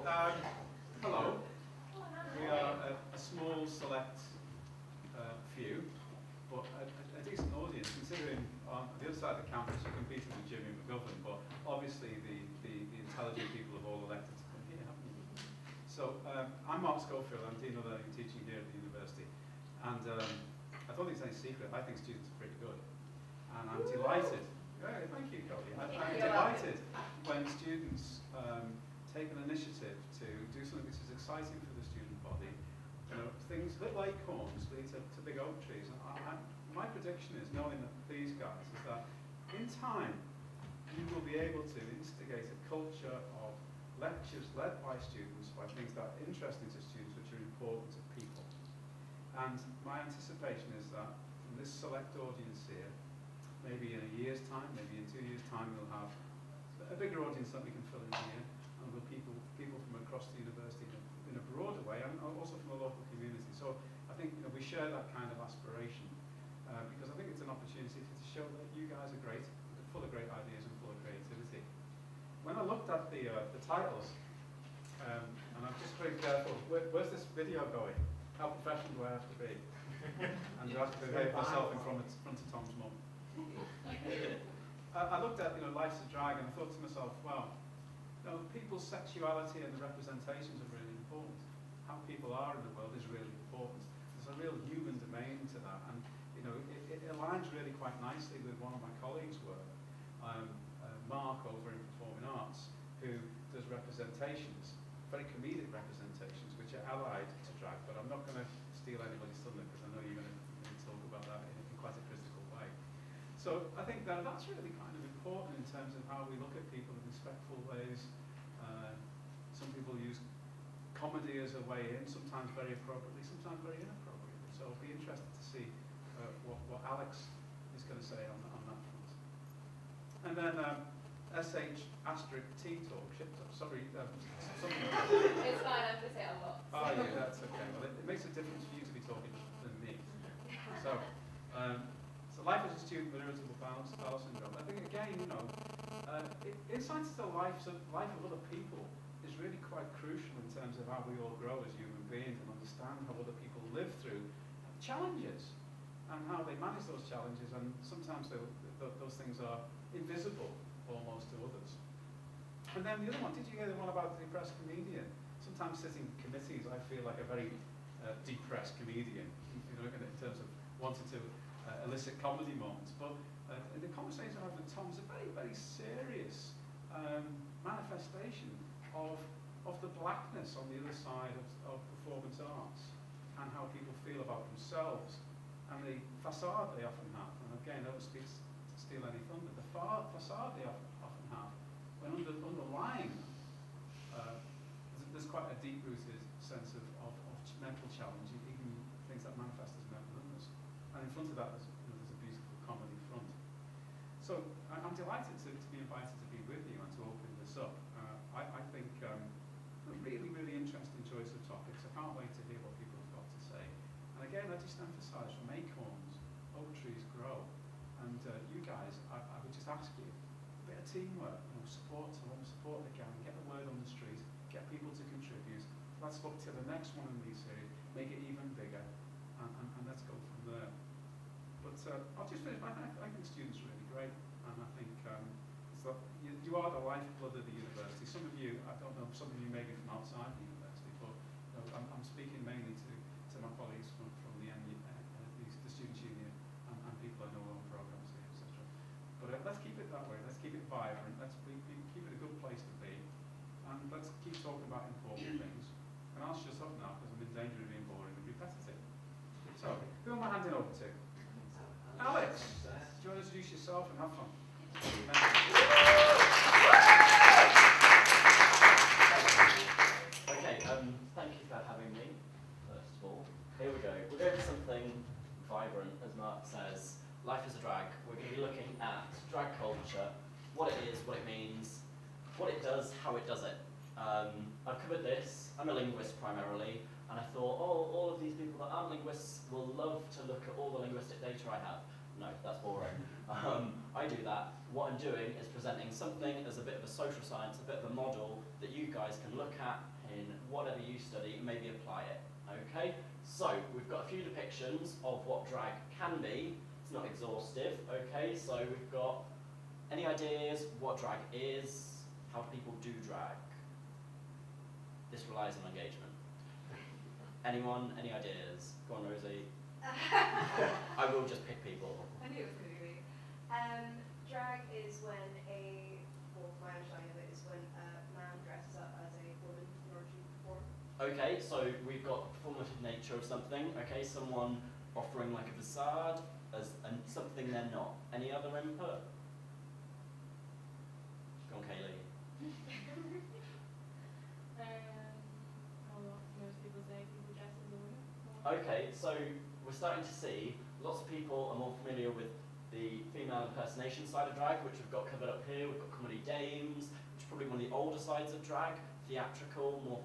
Hello. We are a small, select few, but a decent audience, considering on the other side of the campus you're competing with Jimmy McGovern, but obviously the intelligent people have all elected to come here, haven't you? So I'm Mark Schofield, I'm Dean of Learning and Teaching here at the university, and I don't think it's any secret, I think students are pretty good. And I'm delighted, thank you, Codie, I'm delighted when students take an initiative to do something which is exciting for the student body. You know, things, little acorns lead to big oak trees. And my prediction is, knowing that these guys, is that in time you will be able to instigate a culture of lectures led by students, by things that are interesting to students, which are important to people. And my anticipation is that from this select audience here, maybe in a year's time, maybe in 2 years' time, we'll have a bigger audience that we can fill in here, and with people from across the university in a broader way, and also from the local community. So I think we share that kind of aspiration, because I think it's an opportunity to show that you guys are great, full of great ideas and full of creativity. When I looked at the titles, and I'm just very careful, where's this video going? How professional do I have to be? And I have to behave myself in front of Tom's mum. I looked at Life's a Drag, and I thought to myself, well, people's sexuality and the representations are really important. How people are in the world is really important. There's a real human domain to that, and it aligns really quite nicely with one of my colleagues' work, Mark over in Performing Arts, who does representations, very comedic representations, which are allied to drag. But I'm not going to steal anybody's thunder, because I know you're going to talk about that in quite a critical way. So I think that's really kind of important in terms of how we look at people in respectful ways. Some people use comedy as a way in, sometimes very appropriately, sometimes very inappropriately. So I'll be interested to see what Alex is going to say on that front. And then SH asterisk T talk. Sorry. It's fine, I'm going to say a lot. Oh yeah, that's okay. Well, it makes a difference for you to be talking than me. So life as a student with irritable bowel syndrome. I think again, insights into the life of other people is really quite crucial in terms of how we all grow as human beings and understand how other people live through challenges and how they manage those challenges. And sometimes those things are invisible almost to others. And then the other one, did you hear the one about the depressed comedian? Sometimes sitting in committees, I feel like a very depressed comedian, in terms of wanting to elicit comedy moments. But the conversation I had with Tom is a very, very serious manifestation of the blackness on the other side of performance arts, and how people feel about themselves, and the facade they often have. And again, I don't steal any thunder. The facade they often have, when underlying, there's quite a deep-rooted sense of mental challenge, even things that manifest as mental illness. And in front of that, there's a beautiful comedy front. So I'm delighted to be invited to be with you and to open this up. I think a really, really interesting choice of topics. I can't wait to hear what people have got to say. And again, I just emphasise, from acorns, oak trees grow. And you guys, I would just ask you, a bit of teamwork, support the gang, get the word on the street, get people to contribute. Let's look to the next one in these series, make it even bigger, and let's go from there. But I'll just finish. I think students are really great, and I think you are the lifeblood of the university. Some of you, I don't know, some of you may be from outside the university, but I'm speaking mainly to my colleagues from the Students' Union and people I know on programs here, etc. But let's keep it that way. Let's keep it vibrant. Let's keep it a good place to be, and let's keep talking about important things. And I'll shut up now because I'm in danger of being boring and repetitive. So, who am I handing over to? Alex, do you want to introduce yourself and have fun? Okay, thank you for having me, first of all. Here we go. We're going for something vibrant, as Mark says. Life is a drag. We're going to be looking at drag culture, what it is, what it means, what it does, how it does it. I've covered this. I'm a linguist primarily, and I thought, all of these people that aren't linguists will love to look at all the linguistic data I have. No, that's boring. I do that. What I'm doing is presenting something as a bit of a social science, a bit of a model that you guys can look at in whatever you study and maybe apply it. Okay? So, we've got a few depictions of what drag can be. It's not exhaustive. Okay? So, we've got any ideas what drag is, how people do drag. This relies on engagement. Anyone? Any ideas? Go on, Rosie. I will just pick people. I knew it was going to be me. Drag is when my understanding of it is when a man dresses up as a woman in order to perform. Okay, so we've got performative nature of something. Okay, someone offering like a facade as something they're not. Any other input? Go on, Kaylee. Most people say people dress as a woman. Okay, so we're starting to see lots of people are more familiar with the female impersonation side of drag, which we've got covered up here. We've got comedy dames, which is probably one of the older sides of drag, theatrical, more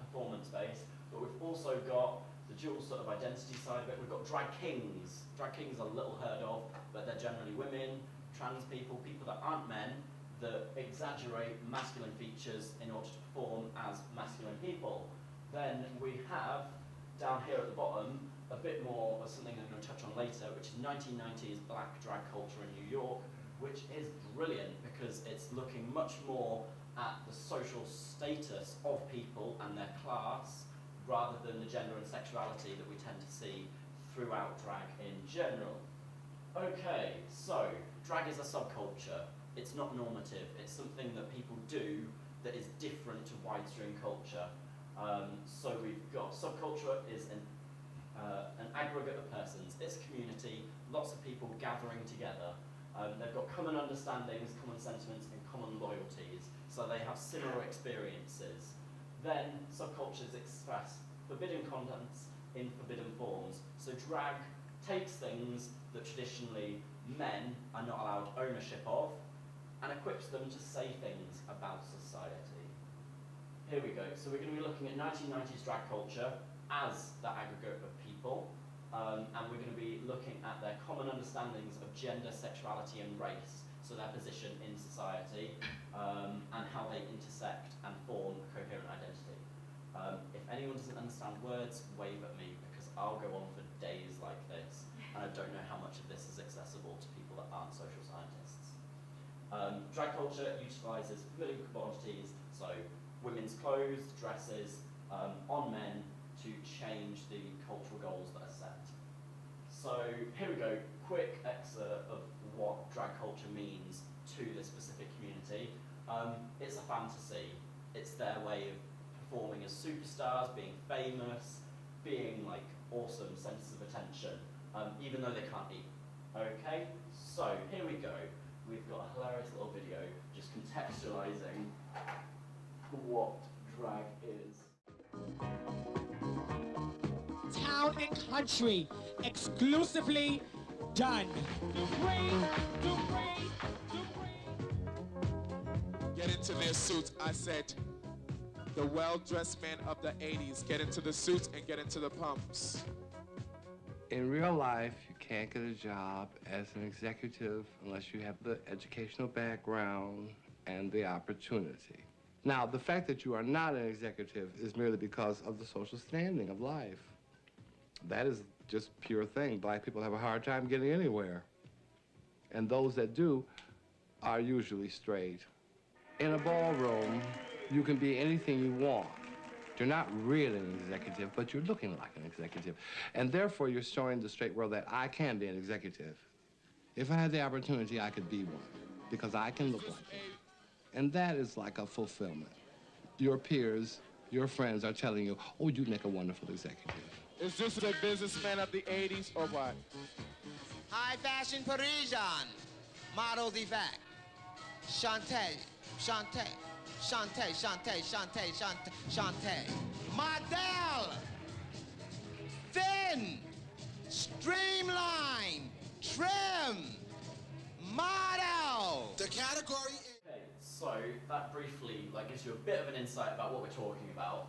performance-based. But we've also got the dual sort of identity side of it. We've got drag kings. Drag kings are little heard of, but they're generally women, trans people, people that aren't men, that exaggerate masculine features in order to perform as masculine people. Then we have, down here at the bottom, a bit more of something I'm going to touch on later, which is 1990s black drag culture in New York, which is brilliant because it's looking much more at the social status of people and their class, rather than the gender and sexuality that we tend to see throughout drag in general. Okay, so drag is a subculture. It's not normative. It's something that people do that is different to widestream culture. So we've got subculture is an aggregate of persons. It's a community, lots of people gathering together. They've got common understandings, common sentiments, and common loyalties, so they have similar experiences. Then subcultures express forbidden contents in forbidden forms. So drag takes things that traditionally men are not allowed ownership of and equips them to say things about society. Here we go. So we're going to be looking at 1990s drag culture as that aggregate of people, and we're going to be looking at their common understandings of gender, sexuality, and race, so their position in society, and how they intersect and form a coherent identity. If anyone doesn't understand words, wave at me, because I'll go on for days like this, and I don't know how much of this is accessible to people that aren't social scientists. Drag culture utilises forbidden commodities, so women's clothes, dresses, on men to change the cultural goals that are set. So here we go, quick excerpt of what drag culture means to this specific community. It's a fantasy. It's their way of performing as superstars, being famous, being like awesome centers of attention, even though they can't eat. Okay, so here we go. We've got a hilarious little video just contextualizing what drag is. Town and country, exclusively done. Get into their suits. I said, the well-dressed men of the 80s, get into the suits and get into the pumps. In real life, you can't get a job as an executive unless you have the educational background and the opportunity. Now, the fact that you are not an executive is merely because of the social standing of life. That is just pure thing. Black people have a hard time getting anywhere. And those that do are usually straight. In a ballroom, you can be anything you want. You're not really an executive, but you're looking like an executive. And therefore, you're showing the straight world that I can be an executive. If I had the opportunity, I could be one, because I can look like one. And that is like a fulfillment. Your peers, your friends are telling you, oh, you make a wonderful executive. Is this a businessman of the 80s or what? High fashion Parisian, models effect. Chantez, chantez, chantez, chantez, chantez, chantez, chantez. Model, thin, streamline, trim, model. The category is... Okay, so that briefly gives you a bit of an insight about what we're talking about.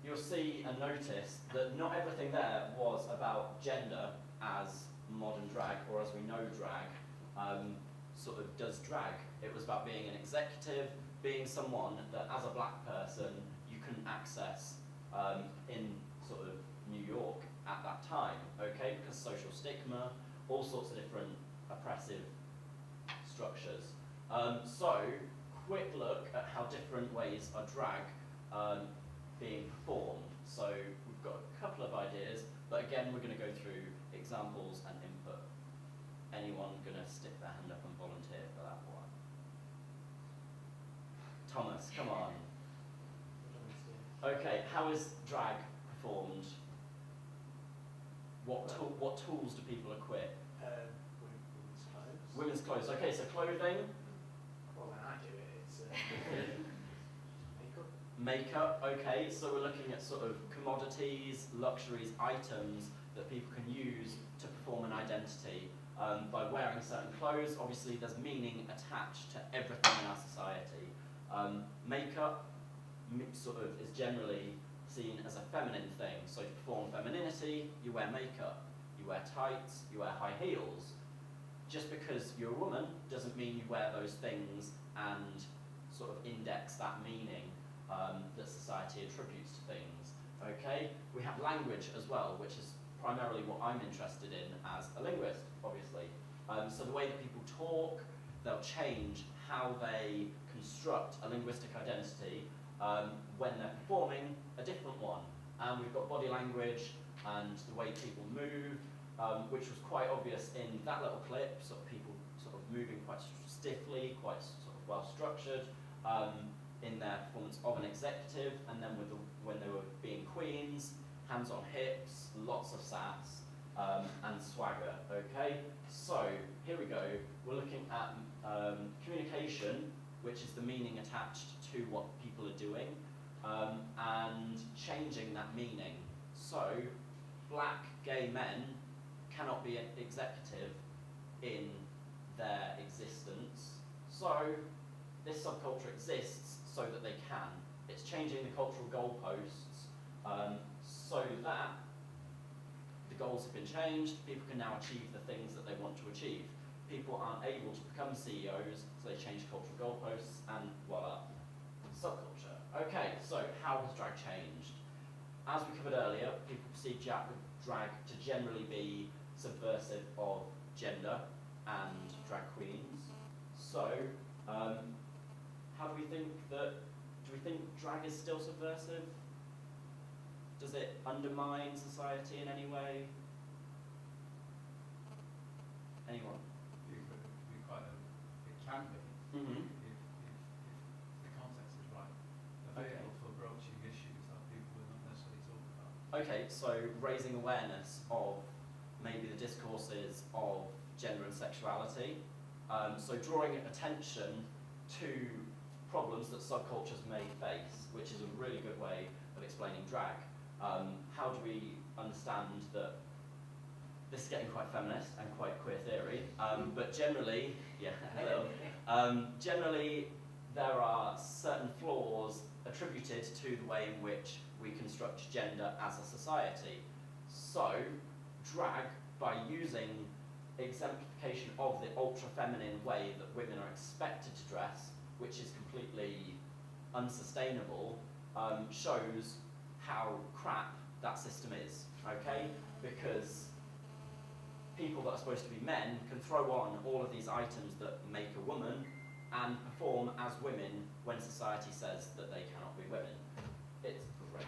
You'll see and notice that not everything there was about gender as modern drag, or as we know drag, sort of does drag. It was about being an executive, being someone that as a black person you couldn't access in sort of New York at that time, okay, because social stigma, all sorts of different oppressive structures. So, quick look at how different ways are drag being performed. So we've got a couple of ideas, but again we're going to go through examples and input. Anyone going to stick their hand up and volunteer for that one? Thomas, come on. Okay, how is drag performed? What tools do people equip? Women's clothes. Women's clothes. Okay, so clothing. Well, when I do it, it's makeup. Makeup. Okay, so we're looking at sort of commodities, luxuries, items that people can use to perform an identity. By wearing certain clothes, obviously there's meaning attached to everything in our society. Makeup sort of is generally seen as a feminine thing. So to perform femininity, you wear makeup, you wear tights, you wear high heels. Just because you're a woman doesn't mean you wear those things and sort of index that meaning that society attributes to things. Okay, we have language as well, which is primarily what I'm interested in as a linguist, obviously. So the way that people talk, they'll change how they construct a linguistic identity when they're performing a different one. And we've got body language and the way people move, which was quite obvious in that little clip, sort of people sort of moving quite stiffly, quite sort of well structured in their performance of an executive, and then with when they were being queens, hands on hips, lots of sass, and swagger, okay? So, here we go. We're looking at communication, which is the meaning attached to what people are doing, and changing that meaning. So, black gay men cannot be an executive in their existence. So, this subculture exists so that they can. It's changing the cultural goalposts so that the goals have been changed, people can now achieve the things that they want to achieve. People aren't able to become CEOs, so they change cultural goalposts, and voila, subculture. Okay, so how has drag changed? As we covered earlier, people perceive drag to generally be subversive of gender and drag queens. So, how do we think drag is still subversive? Does it undermine society in any way? Anyone? It can be, Mm-hmm. if the context is right, available for broaching issues that people will not necessarily talk about. Okay, so raising awareness of maybe the discourses of gender and sexuality. So drawing attention to problems that subcultures may face, which is a really good way of explaining drag. How do we understand that this is getting quite feminist and quite queer theory, but generally, yeah, hello. Generally, there are certain flaws attributed to the way in which we construct gender as a society. So, drag, by using exemplification of the ultra-feminine way that women are expected to dress, which is completely unsustainable, shows how crap that system is, okay? Because people that are supposed to be men can throw on all of these items that make a woman and perform as women when society says that they cannot be women. It's great.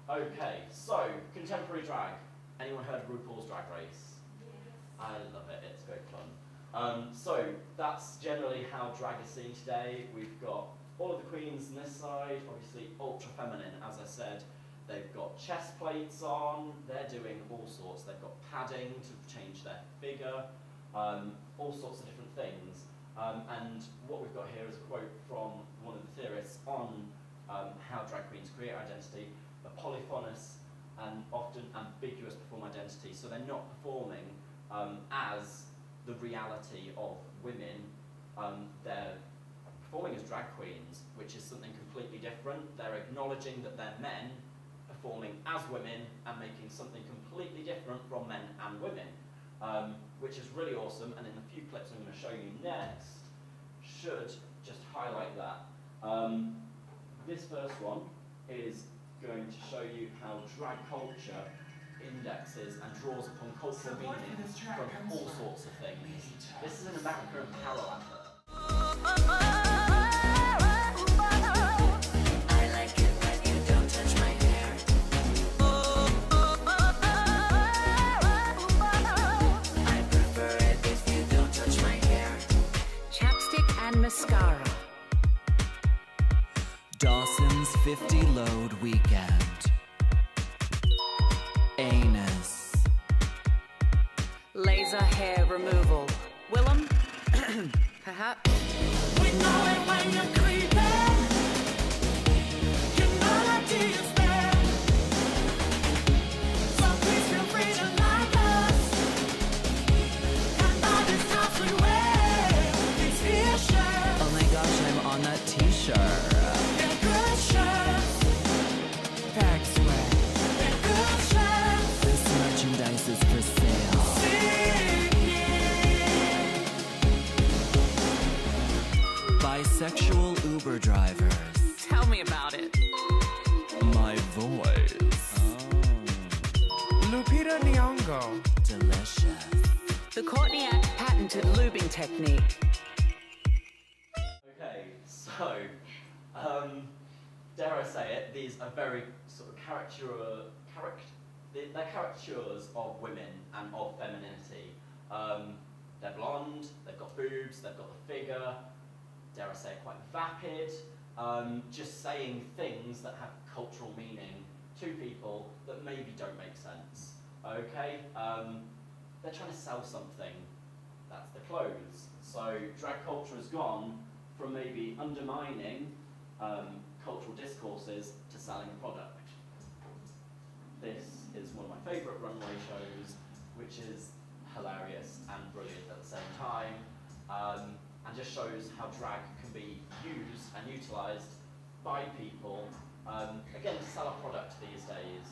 Okay, so, contemporary drag. Anyone heard of RuPaul's Drag Race? Yes. I love it, it's great fun. So, that's generally how drag is seen today. We've got all of the queens on this side, obviously ultra-feminine, as I said. They've got chest plates on, they're doing all sorts. They've got padding to change their figure, all sorts of different things. And what we've got here is a quote from one of the theorists on how drag queens create identity, a polyphonous and often ambiguous perform identity. So they're not performing as the reality of women, they're performing as drag queens, which is something completely different. They're acknowledging that they're men, performing as women and making something completely different from men and women. which is really awesome, and in the few clips I'm going to show you next, should just highlight that. This first one is going to show you how drag culture indexes and draws upon cultural meaning from all sorts of things. This is an American Apparel advert. I like it when you don't touch my hair. I prefer it if you don't touch my hair. Chapstick and mascara. Dawson's 50 load weekend. Anus. Laser hair removal. Willem? Perhaps? We know it when you're creeping. Your melody is there. So please feel free to like us. And buy this house we wear. These t-shirts. Oh my gosh, I'm on that t-shirt. They're good shirts. Pack sweat. They're good shirts. This merchandise is for sale. Bisexual Uber drivers. Tell me about it. My voice. Oh. Lupita Nyong'o. Delicious. The Codie Act patented lubing technique. Okay, so, dare I say it, these are very sort of they're caricatures of women and of femininity. They're blonde, they've got boobs, they've got the figure, dare I say it, quite vapid, just saying things that have cultural meaning to people that maybe don't make sense. Okay, they're trying to sell something. That's the clothes. So drag culture has gone from maybe undermining cultural discourses to selling a product. This is one of my favourite runway shows, which is hilarious and brilliant at the same time, and just shows how drag can be used and utilised by people, again, to sell a product these days.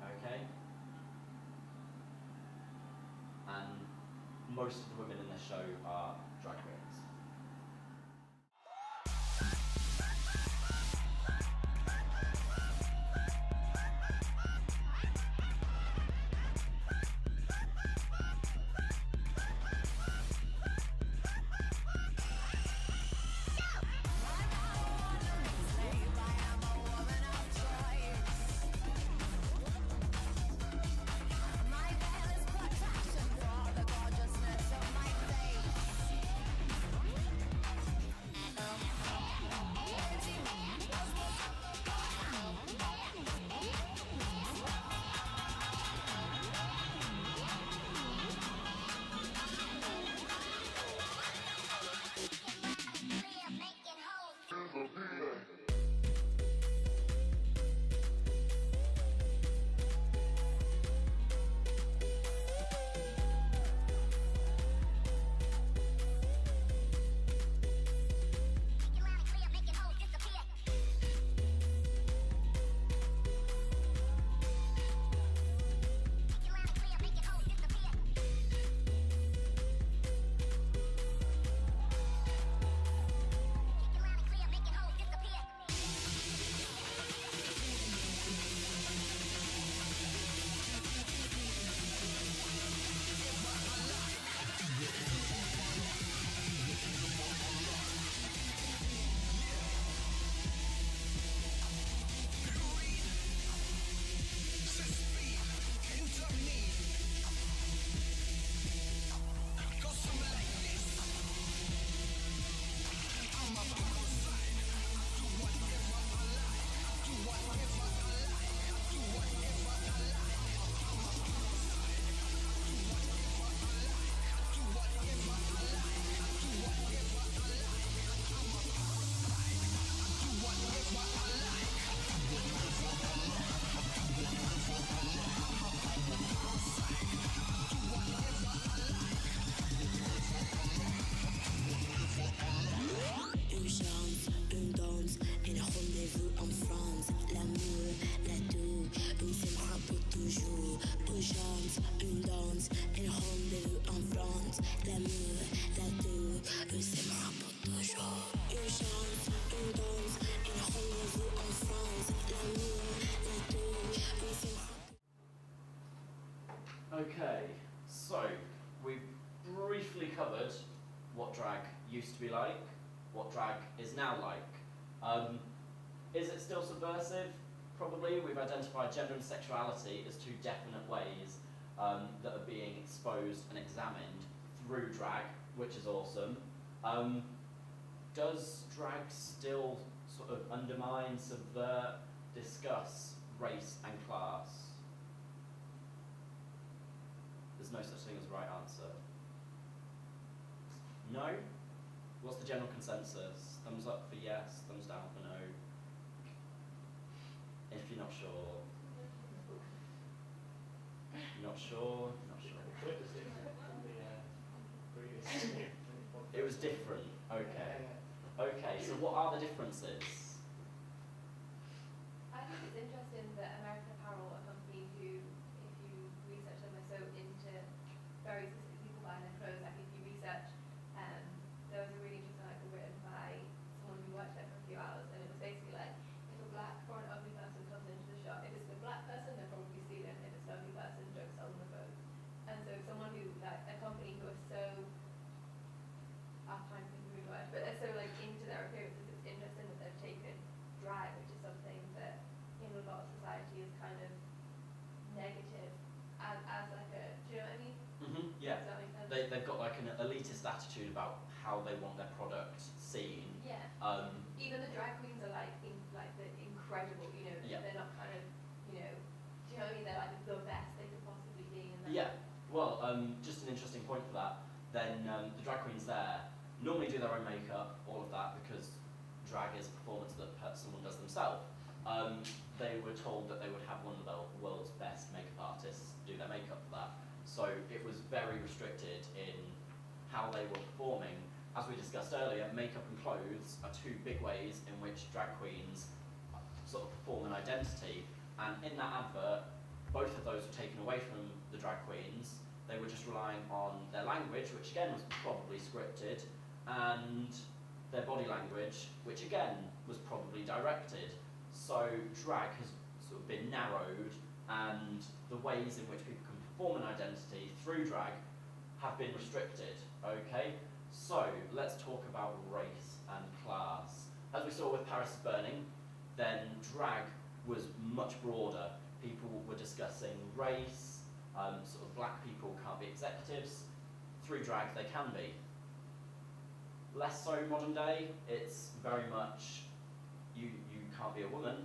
Okay? And most of the women in this show are drag queens. used to be like, what drag is now like. Is it still subversive? Probably. We've identified gender and sexuality as two definite ways that are being exposed and examined through drag, which is awesome. Does drag still sort of undermine, subvert, discuss race and class? There's no such thing as a right answer. No? What's the general consensus? Thumbs up for yes, thumbs down for no. If you're not sure. Not sure, not sure. It was different, okay. Okay, so what are the differences? I think it's interesting that American Apparel, a company who, if you research them, are so into very specific people buying their clothes. Like if you research, there was a really interesting article written by someone who worked there for a few hours, and it was basically like, if a black or an ugly person comes into the shop, if it's a black person, they're probably stealing. If it's an ugly person, don't sell them the clothes. And so someone who, like a company who is so, I'm trying to think of the word, but they're so like into their appearances, it's interesting that they've taken drag, which is something that in a lot of society is kind of negative, as like a, do you know what I mean? Yeah. Does that make sense? They've got like an elitist attitude about how they want their product seen. Yeah. Even the drag queens are like, like the incredible, you know, Yeah. they're not kind of, you know, do you know what I mean? They're like the best they could possibly be. And Yeah. Well, just an interesting point for that. Then the drag queens there normally do their own makeup, all of that, because drag is a performance that someone does themselves. They were told that they would have one of the world's best makeup artists do their makeup for that. So it was very restricted in how they were performing. As we discussed earlier, makeup and clothes are two big ways in which drag queens sort of perform an identity. And in that advert, both of those were taken away from the drag queens. They were just relying on their language, which again was probably scripted, and their body language, which again was probably directed. So drag has sort of been narrowed, and the ways in which people can perform an identity through drag have been restricted, okay? So let's talk about race and class. As we saw with Paris is Burning, then drag was much broader. People were discussing race, sort of black people can't be executives. Through drag they can be. Less so modern day, it's very much, you can't be a woman,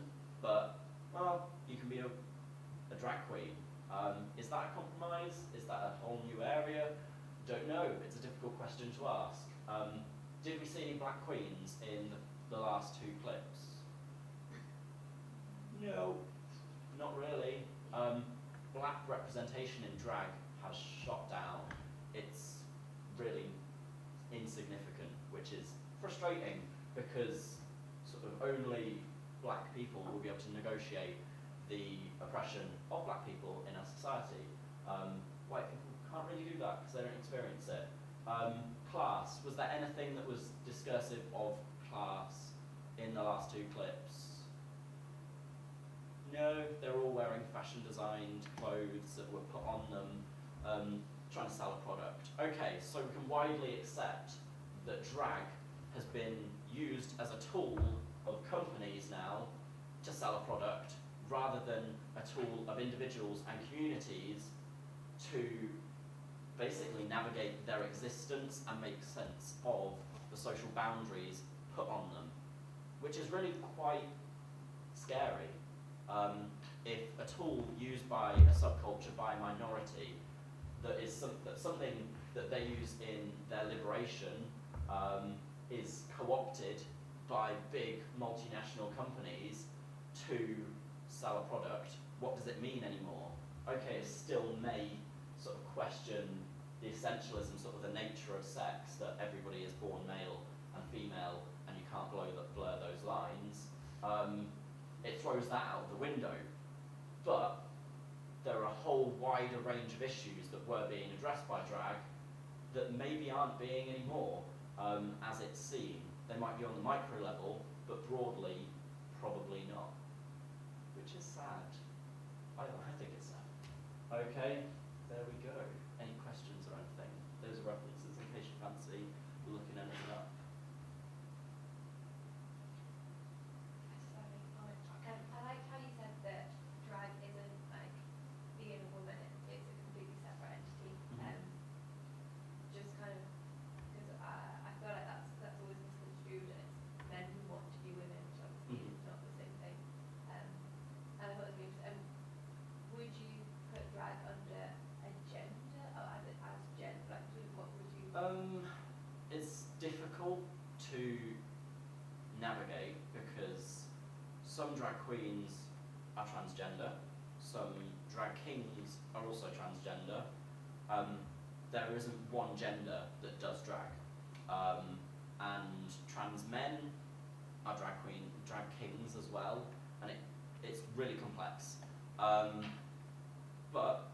but, well, you can be a drag queen. Is that a compromise? Is that a whole new area? Don't know, it's a difficult question to ask. Did we see any black queens in the last two clips? No, not really. Black representation in drag has shot down. It's really insignificant, which is frustrating because sort of only black people will be able to negotiate the oppression of black people in our society. White people can't really do that because they don't experience it. Class, was there anything that was discursive of class in the last two clips? No, they're all wearing fashion designed clothes that were put on them, trying to sell a product. Okay, so we can widely accept that drag has been used as a tool of companies now to sell a product rather than a tool of individuals and communities to basically navigate their existence and make sense of the social boundaries put on them, which is really quite scary. If a tool used by a subculture, by a minority, that is something that they use in their liberation is co-opted by big multinational companies to sell a product, what does it mean anymore? Okay, it still may sort of question the essentialism, sort of the nature of sex, that everybody is born male and female and you can't blur those lines. It throws that out the window. But there are a whole wider range of issues that were being addressed by drag that maybe aren't being anymore as it's seen. They might be on the micro level, but broadly, probably not. Which is sad. I think it's sad. Okay, there we go. Any questions or anything? Those are references in case you fancy looking anything up. difficult to navigate because some drag queens are transgender, some drag kings are also transgender. There isn't one gender that does drag. And trans men are drag kings as well, and it's really complex. But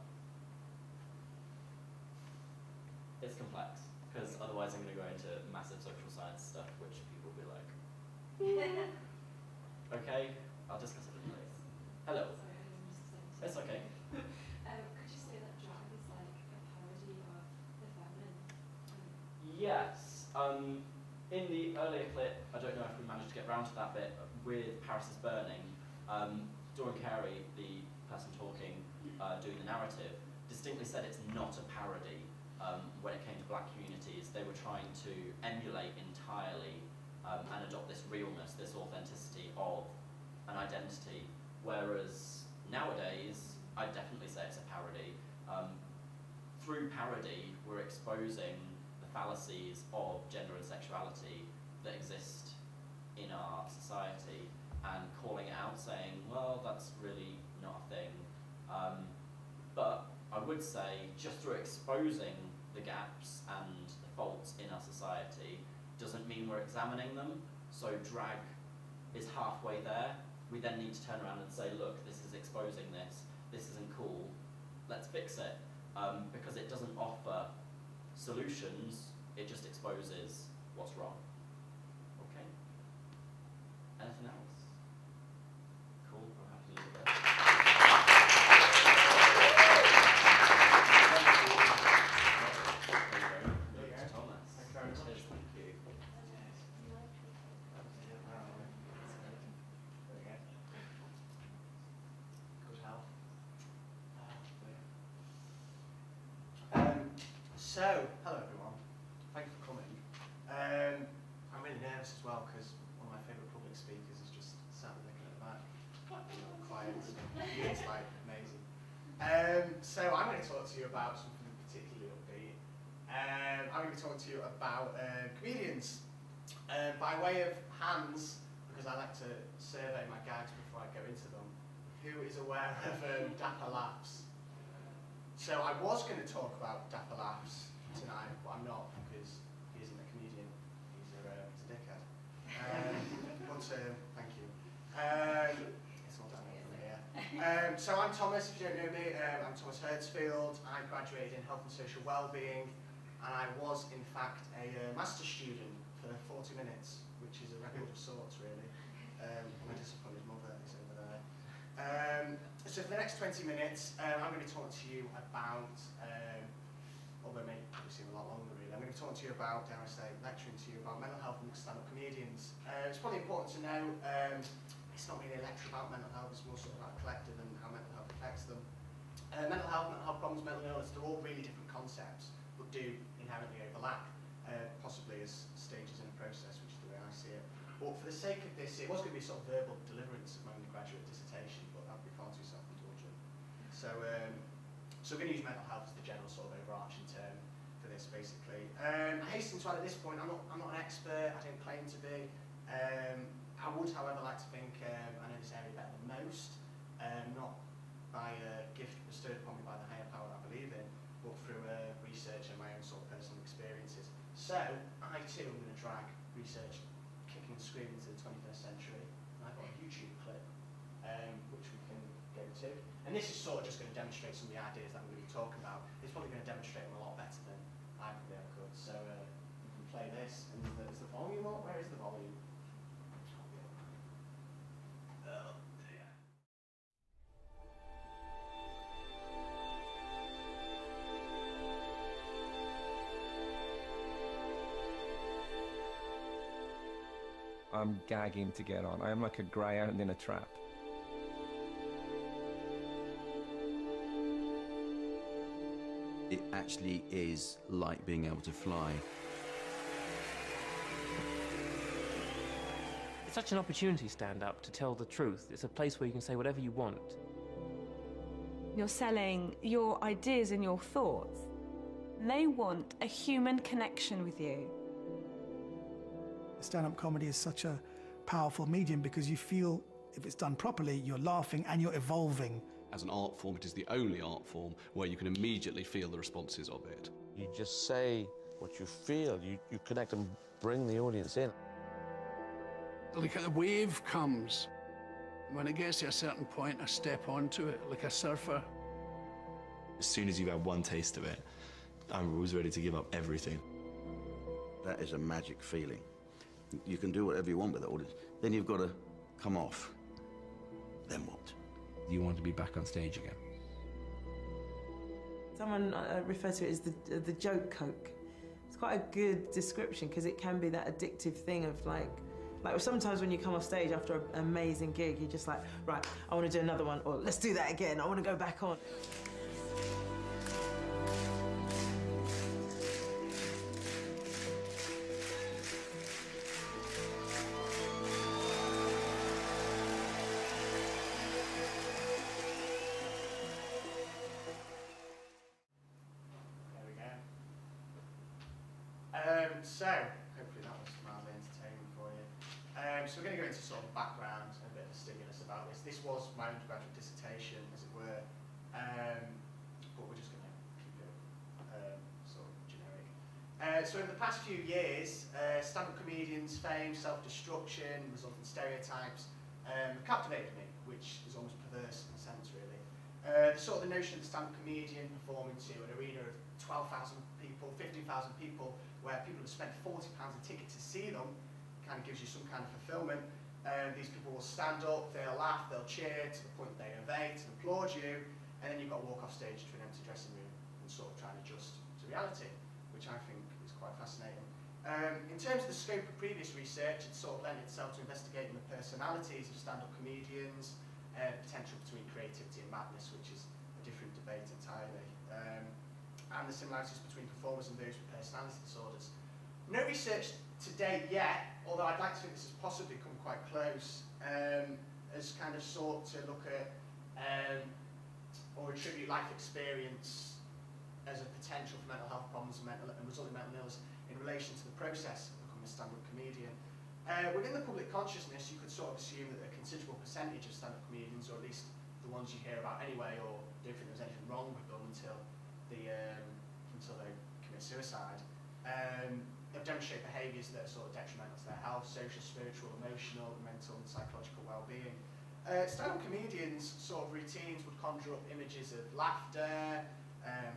it's complex, because otherwise I'm going to go into massive social science stuff, which people will be like, okay, I'll discuss it later. Hello. It's okay. Could you say that drag is like a parody of the feminine? Yes. In the earlier clip, I don't know if we managed to get round to that bit, with Paris is Burning, Dawn Carey, the person talking, doing the narrative, distinctly said it's not a parody. When it came to black communities, they were trying to emulate entirely and adopt this realness, this authenticity of an identity, whereas nowadays, I'd definitely say it's a parody. Through parody, we're exposing the fallacies of gender and sexuality that exist in our society and calling it out, saying, well, that's really not a thing. But I would say, just through exposing the gaps and the faults in our society doesn't mean we're examining them. So drag is halfway there. We then need to turn around and say, look, this is exposing this isn't cool, let's fix it. Because it doesn't offer solutions, it just exposes what's wrong. Okay? Anything else? Cool, we'll have to leave it there. So, hello everyone. Thank you for coming. I'm really nervous as well because one of my favourite public speakers is just sat looking at the back, quiet. It's like amazing. So I'm going to talk to you about something particularly upbeat. I'm going to be talking to you about comedians. By way of hands, because I like to survey my gags before I go into them. Who is aware of Dapper Laughs? So I was going to talk about Dapper Laughs tonight, but I'm not because he isn't a comedian. He's a dickhead. But thank you. It's all down from here. So I'm Thomas. If you don't know me, I'm Thomas Hurdsfield. I graduated in Health and Social Wellbeing, and I was in fact a master's student for 40 minutes, which is a record of sorts, really. My disappointed mother is over there. So for the next 20 minutes, I'm going to be talking to you about, although maybe it seem a lot longer really, I'm going to be talking to you about, dare I say, lecturing to you about mental health and stand-up comedians. It's probably important to know, it's not really a lecture about mental health, it's more sort of about collective and how mental health affects them. Mental health problems, mental illness, they're all really different concepts, but do inherently overlap, possibly as stages in a process, which is the way I see it. But for the sake of this, it was going to be a sort of verbal deliverance of my undergraduate dissertation, but that would be far too self-indulgent. So we're going to use mental health as the general sort of overarching term for this, basically. I hasten to add at this point, I'm not an expert, I don't claim to be. I would, however, like to think I know this area better than most, not by a gift bestowed upon me by the higher power I believe in, but through research and my own sort of personal experiences. So, I too am going to drag research kicking and screaming into the 21st century. And I've got a YouTube clip, which we can go to. And this is sort of just going to demonstrate some of the ideas that I'm going to be talking about. It's probably going to demonstrate them a lot better than I probably ever could. So you can play this. And is the volume on? Where is the volume? Oh dear. I'm gagging to get on. I am like a greyhound in a trap. It actually is like being able to fly. It's such an opportunity, stand up, to tell the truth. It's a place where you can say whatever you want. You're selling your ideas and your thoughts. They want a human connection with you. Stand-up comedy is such a powerful medium because you feel, if it's done properly, you're laughing and you're evolving. As an art form, it is the only art form where you can immediately feel the responses of it. You just say what you feel, you connect and bring the audience in. Like a wave comes. When it gets to a certain point, I step onto it like a surfer. As soon as you've had one taste of it, I'm always ready to give up everything. That is a magic feeling. You can do whatever you want with the audience. Then you've got to come off. Then what? You want to be back on stage again. Someone referred to it as the joke coke. It's quite a good description because it can be that addictive thing of like sometimes when you come off stage after an amazing gig, you're just like, right, I want to do another one, or let's do that again, I want to go back on. So, hopefully that was mildly entertaining for you. So we're going to go into sort of background and a bit of stimulus about this. This was my undergraduate dissertation, as it were, but we're just going to keep it sort of generic. So over the past few years, stand-up comedians' fame, self-destruction, resulting stereotypes captivated me, which is almost perverse in a sense, really. The sort of the notion of the stand-up comedian performing to an arena of 12,000 people, 15,000 people, where people have spent £40 a ticket to see them, kind of gives you some kind of fulfilment. These people will stand up, they'll laugh, they'll cheer to the point they ovate and applaud you, and then you've got to walk off stage to an empty dressing room and sort of try and adjust to reality, which I think is quite fascinating. In terms of the scope of previous research, it sort of lent itself to investigating the personalities of stand-up comedians, potential between creativity and madness, which is a different debate entirely, and the similarities between performers and those with personality disorders. No research to date yet, although I'd like to think this has possibly come quite close, has kind of sought to look at or attribute life experience as a potential for mental health problems and resulting mental illness in relation to the process of becoming a stand-up comedian. Within the public consciousness, you could sort of assume that a considerable percentage of stand-up comedians, or at least the ones you hear about anyway, or don't think there's anything wrong with them until they commit suicide, have demonstrated behaviours that are sort of detrimental to their health, social, spiritual, emotional, mental and psychological well-being. Stand-up comedians' sort of routines would conjure up images of laughter,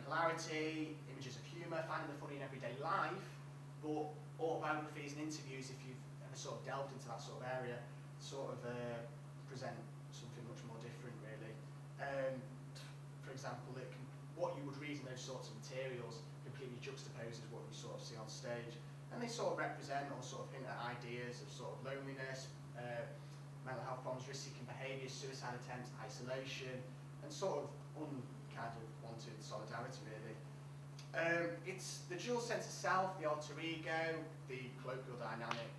hilarity, images of humour, finding the funny in everyday life, but autobiographies and interviews, if you've ever sort of delved into that sort of area, sort of present something much more different, really. For example, what you would read in those sorts of materials completely juxtaposes what you sort of see on stage, and they sort of represent or sort of hint at ideas of sort of loneliness, mental health problems, risk-seeking behaviours, suicide attempts, isolation, and sort of kind of wanted solidarity, really. It's the dual sense of self, the alter ego, the colloquial dynamic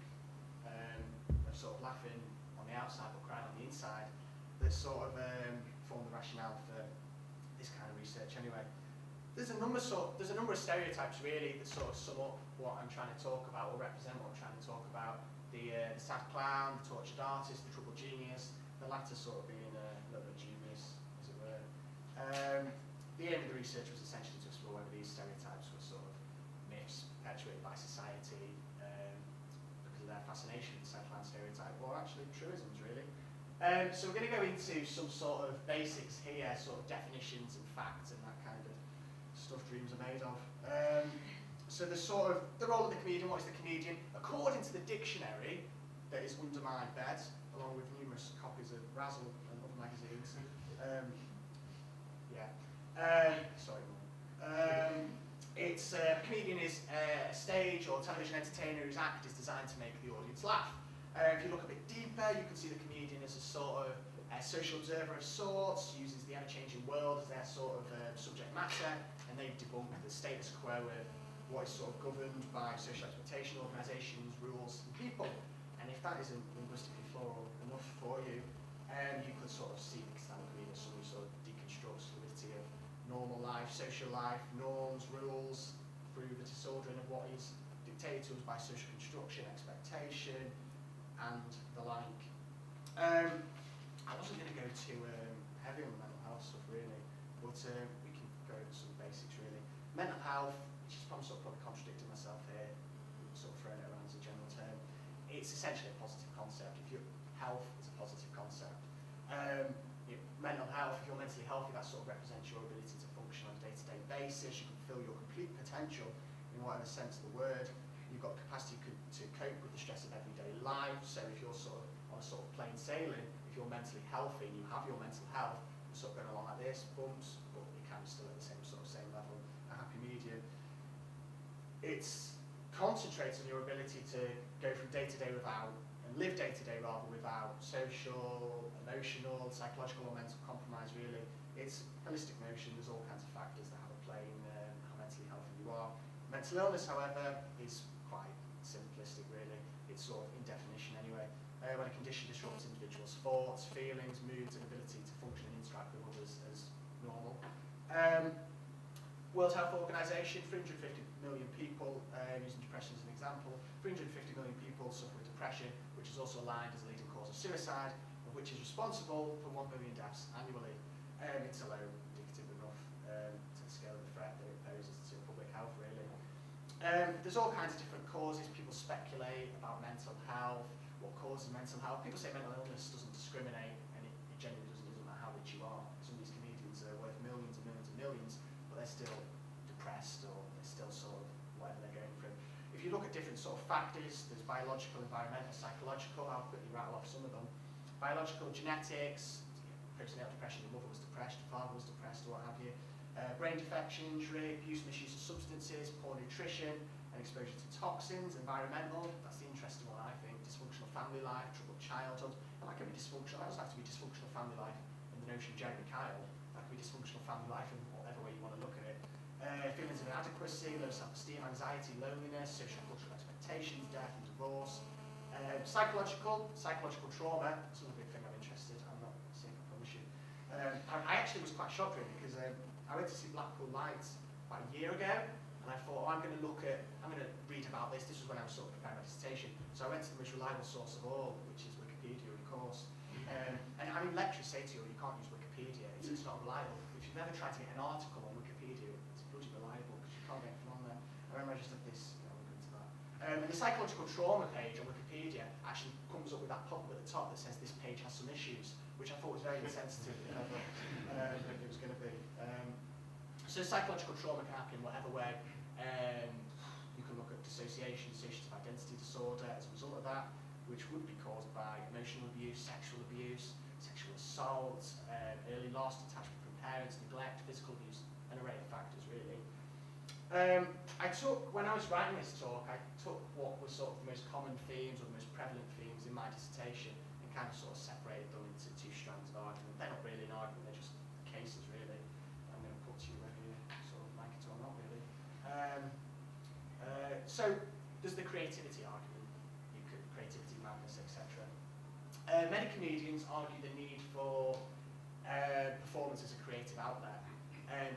of sort of laughing on the outside but crying on the inside that sort of form the rationale for this kind of research anyway. There's a number of stereotypes really that sort of sum up what I'm trying to talk about or represent what I'm trying to talk about. The sad clown, the tortured artist, the troubled genius, the latter sort of being a little bit dubious, as it were. The aim of the research was essentially to explore whether these stereotypes were sort of myths perpetuated by society because of their fascination with the sad clown stereotype, or actually truisms really. So we're going to go into some sort of basics here, sort of definitions and facts and that kind of stuff dreams are made of. So the sort of the role of the comedian. What is the comedian? According to the dictionary that is under my bed, along with numerous copies of Razzle and other magazines. It's a comedian is a stage or television entertainer whose act is designed to make the audience laugh. If you look a bit deeper, you can see the comedian as a sort of social observer of sorts, uses the ever-changing world as their sort of subject matter, and they debunk the status quo of what is sort of governed by social expectation, organisations, rules, and people. And if that isn't linguistically floral enough for you, you could sort of see the stand-up comedian as someone who sort of deconstructs the validity of normal life, social life, norms, rules, through the disordering of what is dictated to us by social construction, expectation, and the like. I wasn't going to go too heavy on the mental health stuff really, but we can go over some basics really. Mental health, which is probably contradicting myself here, sort of throwing it around as a general term. It's essentially a positive concept. If your health is a positive concept. Mental health, if you're mentally healthy, that sort of represents your ability to function on a day-to-day basis. You can fulfill your complete potential in whatever sense of the word. You've got capacity to cope with the stress of everyday life. So if you're sort of on a sort of plain sailing, if you're mentally healthy and you have your mental health, you're sort of going along like this, bumps, but you can still at the same level, a happy medium. It concentrates on your ability to go from day to day without, and live day to day rather, without social, emotional, psychological or mental compromise really. It's holistic notion. There's all kinds of factors that have a play in how mentally healthy you are. Mental illness, however, is quite simplistic really. It's sort of in definition anyway. When a condition disrupts individuals' thoughts, feelings, moods, and ability to function and interact with others as normal. World Health Organization, 350 million people, using depression as an example, 350 million people suffer with depression, which is also aligned as a leading cause of suicide, which is responsible for 1 billion deaths annually. It's alone indicative enough to the scale of the threat that it poses to public health, really. There's all kinds of different causes. People speculate about mental health, what causes mental health. People say mental illness doesn't discriminate, and it generally doesn't matter how rich you are. Some of these comedians are worth millions and millions and millions, but they're still depressed, or they're still sort of whatever they're going through. If you look at different sort of factors, there's biological, environmental, psychological. I'll quickly rattle off some of them. Biological, genetics, postnatal depression, your mother was depressed, your father was depressed, or what have you. Brain defection, injury, abuse and misuse of substances, poor nutrition, and exposure to toxins. Environmental, that's the interesting one, I think. Dysfunctional family life, troubled childhood. And that can be dysfunctional. That doesn't have to be dysfunctional family life in the notion of Jeremy Kyle. That can be dysfunctional family life in whatever way you want to look at it. Feelings of inadequacy, low self-esteem, anxiety, loneliness, social and cultural expectations, death and divorce. Psychological trauma. That's another big thing I'm interested. I'm not saying I promise you. I actually was quite shocked really because I went to see Blackpool Lights about a year ago, and I thought, oh, I'm going to read about this. This was when I was sort of preparing my dissertation. So I went to the most reliable source of all, which is Wikipedia, of course. And I mean, lecturers say to you, you can't use Wikipedia. It's not reliable. If you've never tried to get an article on Wikipedia, it's bloody reliable because you can't get anything on there. I remember I just had this, we'll go into that. And the psychological trauma page on Wikipedia actually comes up with that pop-up at the top that says this page has some issues, which I thought was very insensitive if ever it was going to be. So psychological trauma can happen in whatever way. You can look at dissociation, dissociative identity disorder as a result of that, which would be caused by emotional abuse, sexual assault, early loss, detachment from parents, neglect, physical abuse, an array of factors really. When I was writing this talk, I took what were sort of the most common themes or the most prevalent themes in my dissertation and kind of sort of separated them into two strands of argument. They're not really an argument, they're just cases really. I'm going to put to you whether you sort of like it or not really. So there's the creativity argument, creativity, madness, etc. Many comedians argue the need for performance as a creative outlet.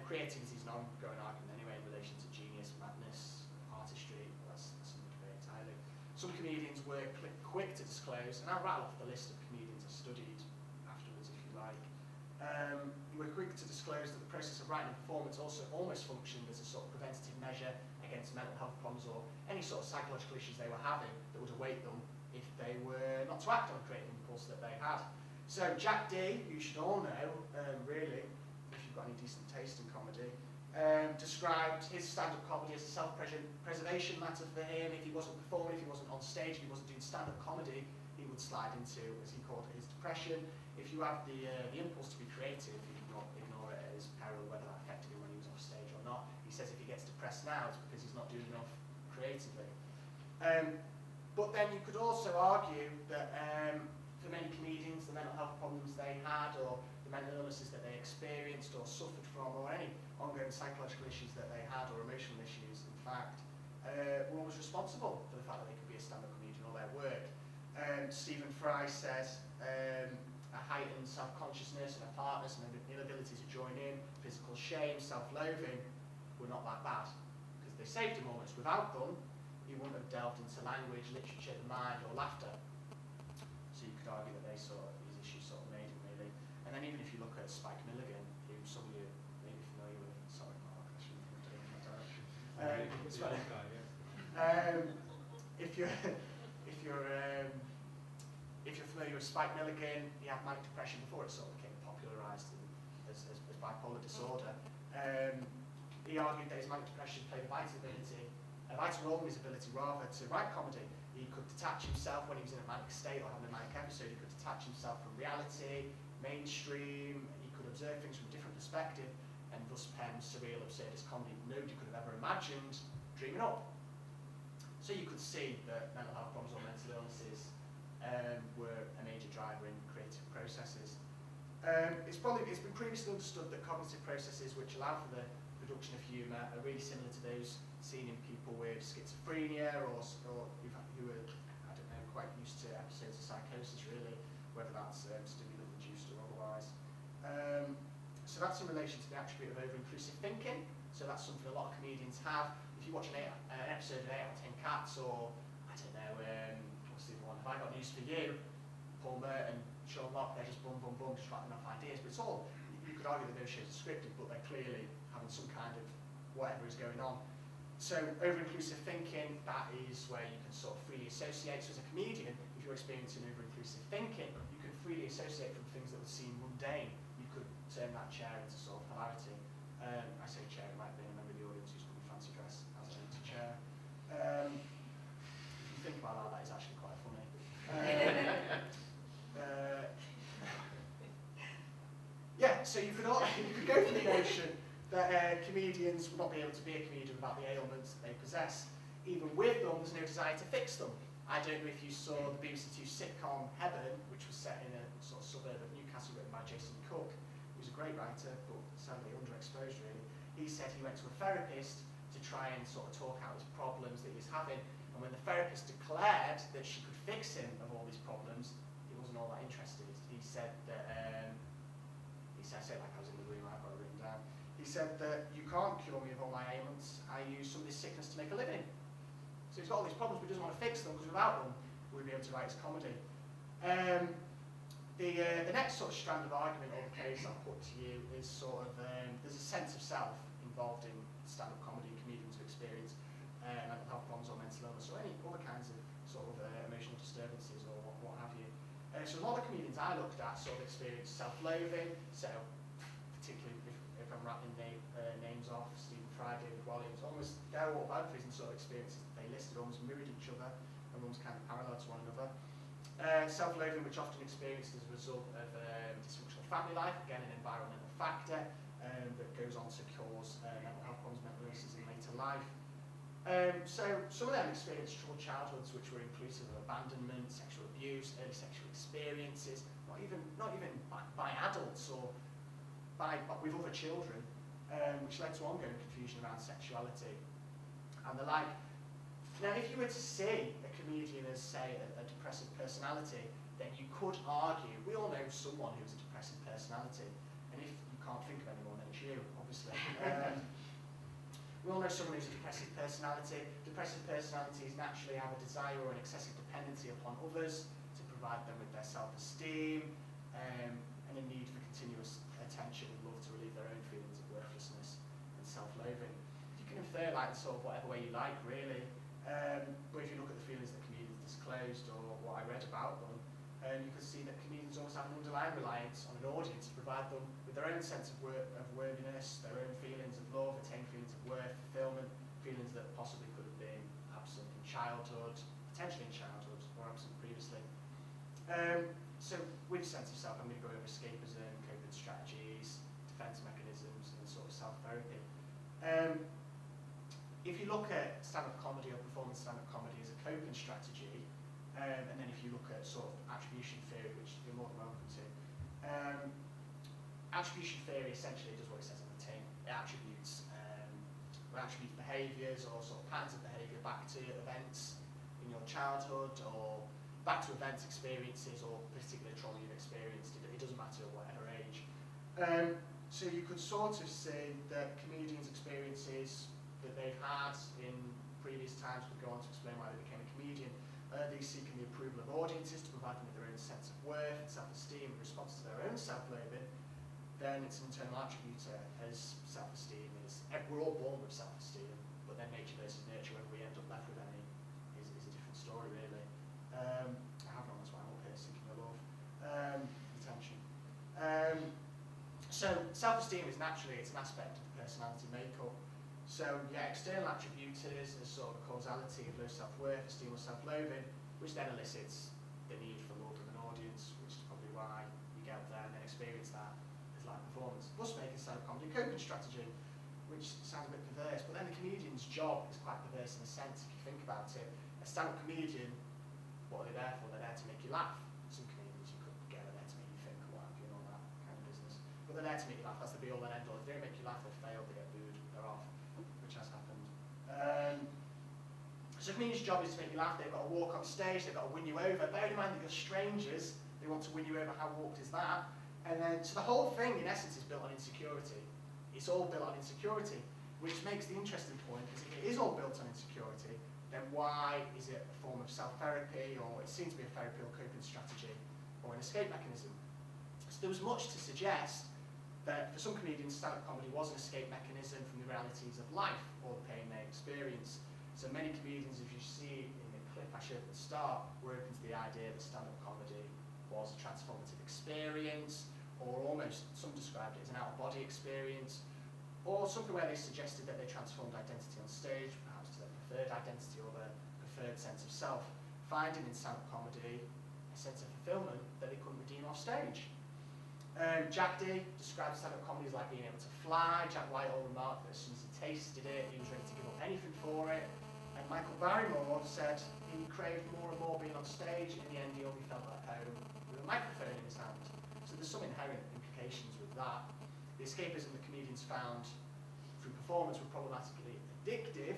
Creativity is an ongoing argument anyway in relation to genius, madness, artistry. That's something very entirely. Some comedians were quick to disclose, and I'll rattle off the list of comedians I studied afterwards if you like. We're quick to disclose that the process of writing a performance also almost functioned as a sort of preventative measure against mental health problems or any sort of psychological issues they were having that would await them if they were not to act on a creative impulse that they had. So Jack D, you should all know, really, if you've got any decent taste in comedy, described his stand-up comedy as a self-preservation matter for him. If he wasn't performing, if he wasn't on stage, if he wasn't doing stand-up comedy, he would slide into, as he called it, his depression. If you have the impulse to be creative, you cannot ignore it as peril, whether that affected him when he was off stage or not. He says if he gets depressed now, it's because he's not doing enough creatively. But then you could also argue that for many comedians, the mental health problems they had, or the mental illnesses that they experienced or suffered from, or any ongoing psychological issues that they had, or emotional issues, in fact, were always responsible for the fact that they could be a stand-up comedian or their work. Stephen Fry says a heightened self-consciousness and apartness and an inability to join in, physical shame, self-loathing were not that bad, because they saved him almost. Without them, he wouldn't have delved into language, literature, the mind, or laughter. So you could argue that these issues sort of made him really. And then even if you look at Spike Milligan, who some of you may be familiar with, sorry Mark, I shouldn't have done it in that direction. If you're familiar with Spike Milligan, he had manic depression before it sort of became popularised as bipolar disorder. He argued that his manic depression played a vital role in his ability rather to write comedy. He could detach himself when he was in a manic state or having a manic episode. He could detach himself from reality, mainstream. He could observe things from a different perspective and thus pen surreal, absurdist comedy nobody could have ever imagined dreaming up. So you could see that mental health problems or mental illnesses were a major driver in creative processes. It's been previously understood that cognitive processes which allow for the production of humour are really similar to those seen in people with schizophrenia or who are, I don't know, quite used to episodes of psychosis really, whether that's stimulant induced or otherwise. So that's in relation to the attribute of over-inclusive thinking. So that's something a lot of comedians have. If you watch an episode of 8 out of 10 Cats, or I don't know, what's the other one? Have I Got News for You? Paul Merton, Sean Locke, they're just boom, boom, boom, just writing off ideas. But it's all, you could argue that those shows are scripted, but they're clearly having some kind of whatever is going on. So over-inclusive thinking, that is where you can sort of freely associate. So as a comedian, if you're experiencing over-inclusive thinking, you can freely associate from things that would seem mundane. You could turn that chair into sort of hilarity. I say chair, it might be a member of the audience who's come in fancy dress as an empty chair. If you think about that, that is actually quite funny. Yeah, so you could go for the notion that comedians would not be able to be a comedian without the ailments that they possess. Even with them, there's no desire to fix them. I don't know if you saw the BBC Two sitcom Heaven, which was set in a sort of suburb of Newcastle, written by Jason Cook, who's a great writer, but sadly underexposed really. He said he went to a therapist to try and sort of talk out his problems that he was having, and when the therapist declared that she could fix him of all these problems, he wasn't all that interested. He said that, I said like I was in the room, I've got it written down. He said that you can't cure me of all my ailments, I use somebody's sickness to make a living. So he's got all these problems, but he doesn't want to fix them, because without them, we wouldn't be able to write his comedy. The next sort of strand of argument or the case I'll put to you is sort of, there's a sense of self involved in stand-up comedy, comedians who experience mental health problems or mental illness or any other kinds of sort of emotional disturbances or what have you. So a lot of comedians I looked at sort of experienced self-loathing, so particularly if I'm rattling names off, Stephen Fry, David Walliams, almost their autobiographies and sort of experiences that they listed almost mirrored each other and almost kind of parallel to one another. Self-loathing, which often experienced as a result of dysfunctional family life, again an environmental factor that goes on to cause mental health problems, mental illnesses in later life. So some of them experienced troubled childhoods which were inclusive of abandonment, sexual abuse, early sexual experiences, not even by adults or with other children, which led to ongoing confusion around sexuality and the like. Now, if you were to see a comedian as, say, a depressive personality, then you could argue, we all know someone who's a depressive personality, and if you can't think of anyone, then it's you, obviously. We all know someone who's a depressive personality. Depressive personalities naturally have a desire or an excessive dependency upon others to provide them with their self-esteem, and a need for continuous attention and love to relieve their own feelings of worthlessness and self-loathing. You can infer like sort of whatever way you like, really. But if you look at the feelings that comedians disclosed or what I read about them, you can see that comedians almost have an underlying reliance on an audience to provide them with their own sense of worthiness, their own feelings of love, attained feelings of worth, fulfillment, feelings that possibly could have been absent in childhood, potentially in childhood, or absent previously. So with sense of self, I'm going to go over escapism, coping strategies, defence mechanisms, and sort of self-therapy. If you look at stand-up comedy or performance stand-up comedy as a coping strategy, and then if you look at sort of attribution theory, which you're more than welcome to, attribution theory essentially does what it says on the tin. It attributes behaviours or sort of patterns of behaviour back to events in your childhood or back to events, experiences, or particular trauma you've experienced. It doesn't matter at whatever age. So you could sort of say that comedians' experiences that they've had in previous times would go on to explain why they became a comedian. These seeking the approval of audiences to provide them with their own sense of worth and self-esteem in response to their own self-loathing, then it's an internal attribute as self-esteem is. We're all born with self-esteem, but then nature versus nurture, whether we end up left with any, is a different story, really. I have none, that's why I'm up here seeking your love. Attention. So self-esteem is naturally, it's an aspect of the personality makeup. So yeah, external attributors as sort of a causality of low self-worth, esteem or self-loathing, which then elicits the need for love of an audience, which is probably why you get up there and then experience that as live performance. Thus making stand-up comedy a coping strategy, which sounds a bit perverse, but then the comedian's job is quite perverse in a sense, if you think about it. A stand-up comedian, what are they there for? They're there to make you laugh. Some comedians you could get are there to make you think or what have you and all that kind of business. But they're there to make you laugh, that's the be-all and end-all. If they don't make you laugh, they've failed, they get booed, they're off. Which has happened. So comedian's job is to make you laugh. They've got to walk on stage, they've got to win you over. Bear in mind that you're strangers, they want to win you over. How warped is that? And then, so the whole thing in essence is built on insecurity. It's all built on insecurity, which makes the interesting point, is if it is all built on insecurity, then why is it a form of self-therapy, or it seems to be a therapy or coping strategy, or an escape mechanism? So there was much to suggest that for some comedians, stand-up comedy was an escape mechanism from the realities of life or the pain they experience. So many comedians, if you see in the clip I showed at the start, were open to the idea that stand-up comedy was a transformative experience, or almost, some described it as an out-of-body experience, or something where they suggested that they transformed identity on stage, perhaps to their preferred identity or their preferred sense of self, finding in stand-up comedy a sense of fulfillment that they couldn't redeem off stage. Jack D describes stand-up comedy as like being able to fly. Jack Whitehall remarked that as soon as he tasted it, he was ready to give up anything for it. And Michael Barrymore said he craved more and more being on stage, and in the end he only felt at home with a microphone in his hand. So there's some inherent implications with that. The escapism the comedians found through performance were problematically addictive,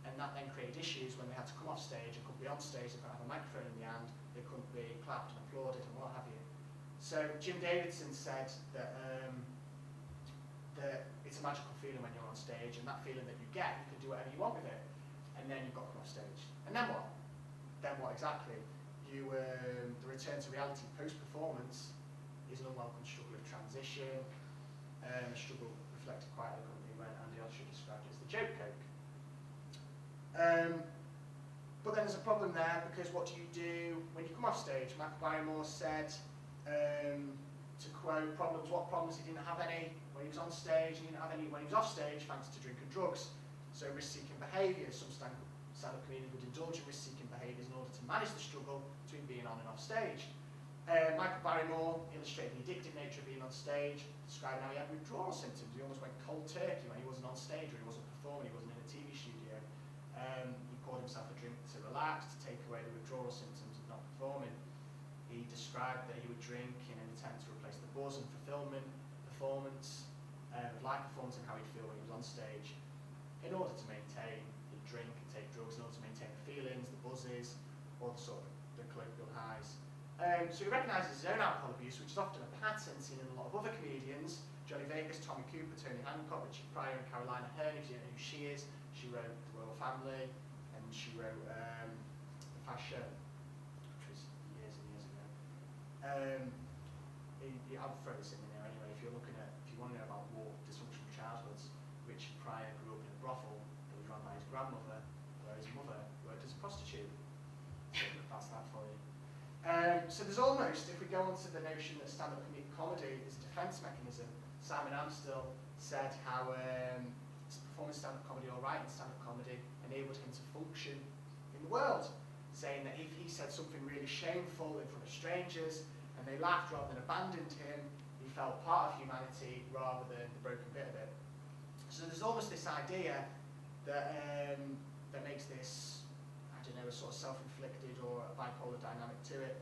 and that then created issues when they had to come off stage and couldn't be on stage, they couldn't have a microphone in the hand, they couldn't be clapped and applauded and what have you. So Jim Davidson said that, that it's a magical feeling when you're on stage, and that feeling that you get, you can do whatever you want with it, and then you've got to come off stage. And then what? Then what exactly? You, the return to reality post-performance is an unwelcome struggle of transition, a struggle reflected quite eloquently when Andy Osher described it as the joke coke. But then there's a problem there, because what do you do when you come off stage? Michael Barrymore said, to quote, what problems he didn't have any when he was on stage, he didn't have any when he was off stage, thanks to drink and drugs. So risk-seeking behaviour, some stand-up comedians would indulge in risk-seeking behaviours in order to manage the struggle between being on and off stage. Michael Barrymore illustrated the addictive nature of being on stage, describing how he had withdrawal symptoms. He almost went cold turkey when he wasn't on stage, or he wasn't performing, he wasn't in a TV studio. He poured himself a drink to relax, to take away the withdrawal symptoms of not performing. He described that he would drink in an attempt to replace the buzz and fulfillment, performance, live performance, and how he'd feel when he was on stage. In order to maintain, he'd drink and take drugs in order to maintain the feelings, the buzzes, or the sort of the colloquial highs. So he recognises his own alcohol abuse, which is often a pattern seen in a lot of other comedians. Johnny Vegas, Tommy Cooper, Tony Hancock, Richard Pryor, and Carolina Hearn. If you don't know who she is, she wrote The Royal Family, and she wrote The Fast Show, which was years and years ago. I'll throw this in there anyway. If you're looking at, if you want to know about warped dysfunctional childhoods, Richard Pryor grew up in a brothel that was run by his grandmother, where his mother worked as a prostitute. So that's that for you. So there's almost, if we go on to the notion that stand-up comedy is a defence mechanism, Simon Amstel said how performing stand-up comedy or writing stand-up comedy enabled him to function in the world, saying that if he said something really shameful in front of strangers and they laughed rather than abandoned him, he felt part of humanity rather than the broken bit of it. So there's almost this idea that that makes this, I don't know, a sort of self-inflicted or a bipolar dynamic to it.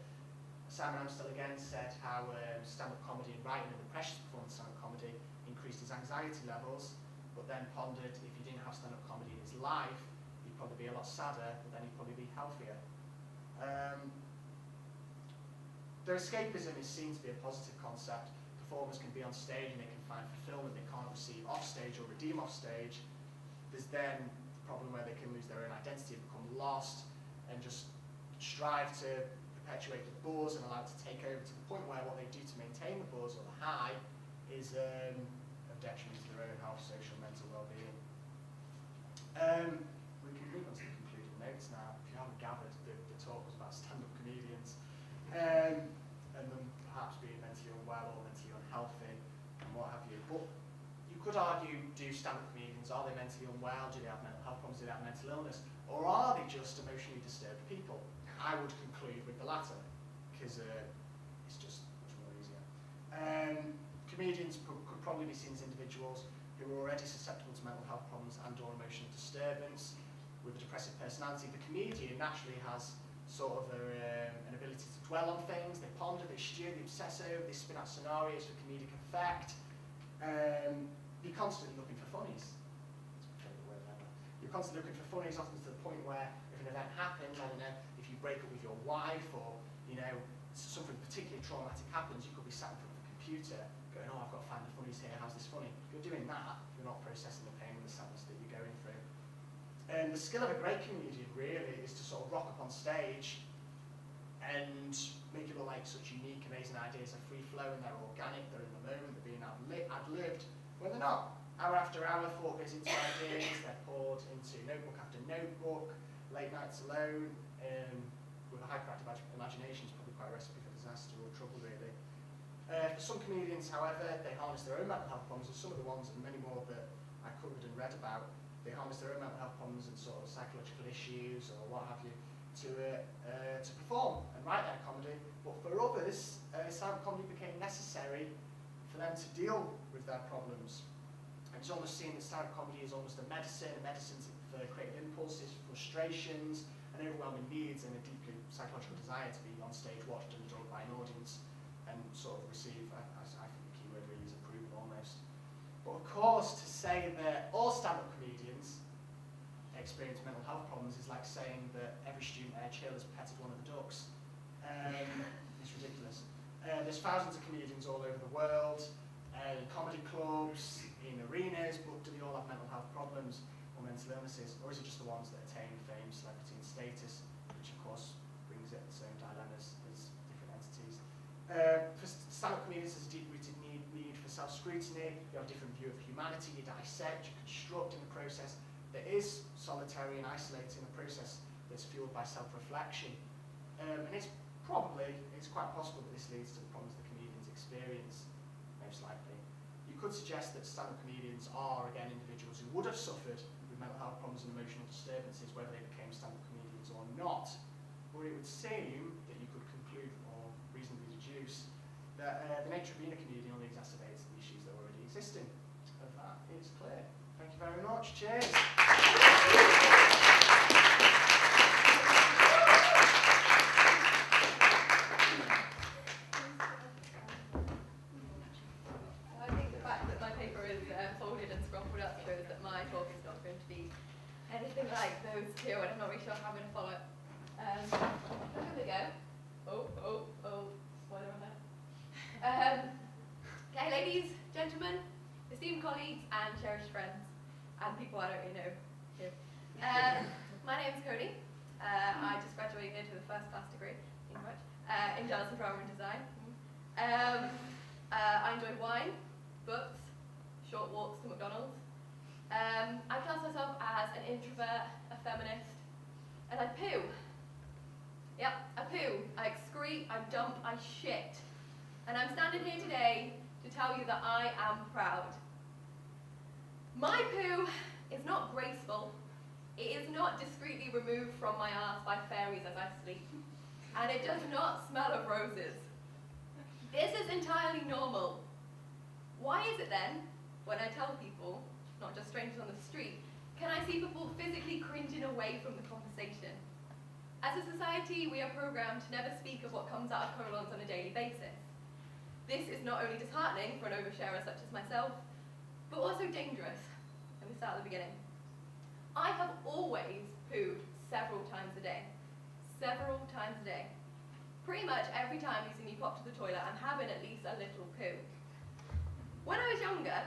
Simon Amstel again said how stand-up comedy and writing and the pressure to perform stand-up comedy increased his anxiety levels, but then pondered if he didn't have stand-up comedy in his life, he'd probably be a lot sadder, but then he'd probably be healthier. Their escapism is seen to be a positive concept. Performers can be on stage and they can find fulfillment they can't receive off stage or redeem off stage. There's then the problem where they can lose their own identity and become lost and just strive to perpetuate the buzz and allow it to take over to the point where what they do to maintain the buzz or the high is a detriment to their own health, social, mental well-being. We can move on to the concluding notes now. If you haven't gathered, the talk was about stand-up comedians and them perhaps being mentally unwell or mentally unhealthy and what have you. But you could argue, do stand-up comedians, are they mentally unwell? Do they have mental health problems? Do they have mental illness? Or are they just emotionally disturbed people? I would conclude with the latter, because it's just much more easier. Comedians could probably be seen as individuals who are already susceptible to mental health problems and or emotional disturbance with a depressive personality. The comedian naturally has sort of an ability to dwell on things, they ponder, they stew, they obsess over, they spin out scenarios for comedic effect. You're constantly looking for funnies. That's my favourite word ever. You're constantly looking for funnies, often to the point where if an event happens, I don't know, if you break up with your wife or, you know, something particularly traumatic happens, you could be sat in front of a computer going, oh, I've got to find the funnies here, how's this funny? If you're doing that, you're not processing the pain and the sadness that you're going through. The skill of a great comedian really is to sort of rock up on stage and make it look like such unique, amazing ideas are free flowing, they're organic, they're in the moment, they're being ad-libbed, when they're not. Hour after hour, thought goes into ideas, they're poured into notebook after notebook, late nights alone, with a hyperactive imagination is probably quite a recipe for disaster or trouble, really. For some comedians, however, they harness their own mental health problems, and some of the ones, and many more that I covered and read about, they harness their own mental health problems and sort of psychological issues or what have you to perform and write their comedy. But for others, stand-up comedy became necessary for them to deal with their problems. And it's almost seen that stand-up comedy is almost a medicine for creative impulses, frustrations, and overwhelming needs, and a deeply psychological desire to be on stage, watched and adored by an audience, and sort of receive, I think the key word really is approval almost. But of course, to say that all stand-up comedians experience mental health problems is like saying that every student at Edge Hill has petted one of the ducks. It's ridiculous. There's thousands of comedians all over the world, in comedy clubs, in arenas, but do they all have mental health problems or mental illnesses, or is it just the ones that attain fame, celebrity and status, which of course brings it its own dilemmas as different entities. For stand-up comedians, there's a deep-rooted need for self-scrutiny. You have a different view of humanity, you dissect, you construct in the process that is solitary and isolating, a process that's fueled by self-reflection. And it's quite possible that this leads to the problems the comedians experience, most likely. You could suggest that stand-up comedians are, again, individuals who would have suffered with mental health problems and emotional disturbances, whether they became stand-up comedians or not. Or it would seem that you could conclude, or reasonably deduce, that the nature of being a comedian only exacerbates the issues that are already existing. Of that is clear. Thank you very much. Cheers. Anything like those two, and I'm not really sure how I'm going to follow it. Here we go. Spoiler on that. Okay, ladies, gentlemen, esteemed colleagues, and cherished friends, and people I don't really know here. My name is Codie. I just graduated with a first-class degree in journalism, drama, and design. I enjoy wine, books, short walks to McDonald's. I class myself as an introvert, a feminist, and I poo. Yep, I poo. I excrete, I dump, I shit. And I'm standing here today to tell you that I am proud. My poo is not graceful. It is not discreetly removed from my arse by fairies as I sleep. And it does not smell of roses. This is entirely normal. Why is it then, when I tell people, not just strangers on the street, can I see people physically cringing away from the conversation? As a society, we are programmed to never speak of what comes out of colons on a daily basis. This is not only disheartening for an oversharer such as myself, but also dangerous. Let me start at the beginning. I have always pooed several times a day. Several times a day. Pretty much every time you see me pop to the toilet, I'm having at least a little poo. When I was younger,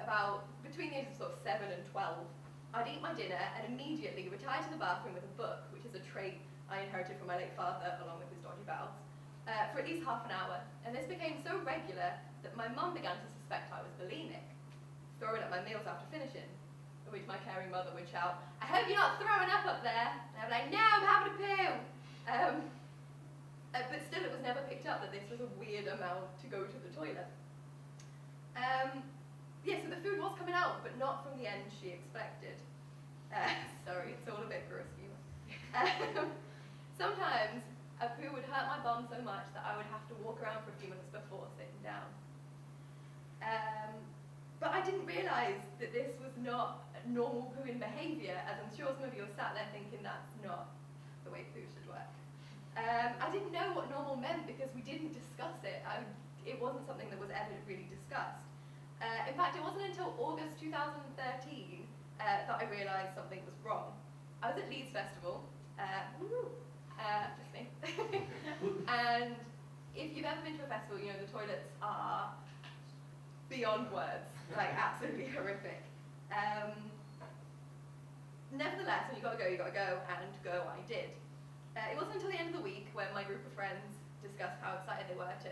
about between the ages of sort of 7 and 12, I'd eat my dinner and immediately retire to the bathroom with a book, which is a trait I inherited from my late father, along with his dodgy bowels, for at least half an hour. And this became so regular that my mum began to suspect I was bulimic, throwing up my meals after finishing, at which my caring mother would shout, "I hope you're not throwing up there." And I'd be like, "No, I'm having a poo." But still, it was never picked up that this was a weird amount to go to the toilet. Yeah, so the food was coming out, but not from the end she expected. Sorry, it's all a bit gross humour. Sometimes a poo would hurt my bum so much that I would have to walk around for a few minutes before sitting down. But I didn't realise that this was not normal pooing behaviour, as I'm sure some of you are sat there thinking that's not the way poo should work. I didn't know what normal meant because we didn't discuss it. It wasn't something that was ever really discussed. In fact, it wasn't until August 2013 that I realised something was wrong. I was at Leeds Festival, just me. And if you've ever been to a festival, you know the toilets are beyond words, like absolutely horrific. Nevertheless, when you gotta go, and go I did. It wasn't until the end of the week when my group of friends discussed how excited they were to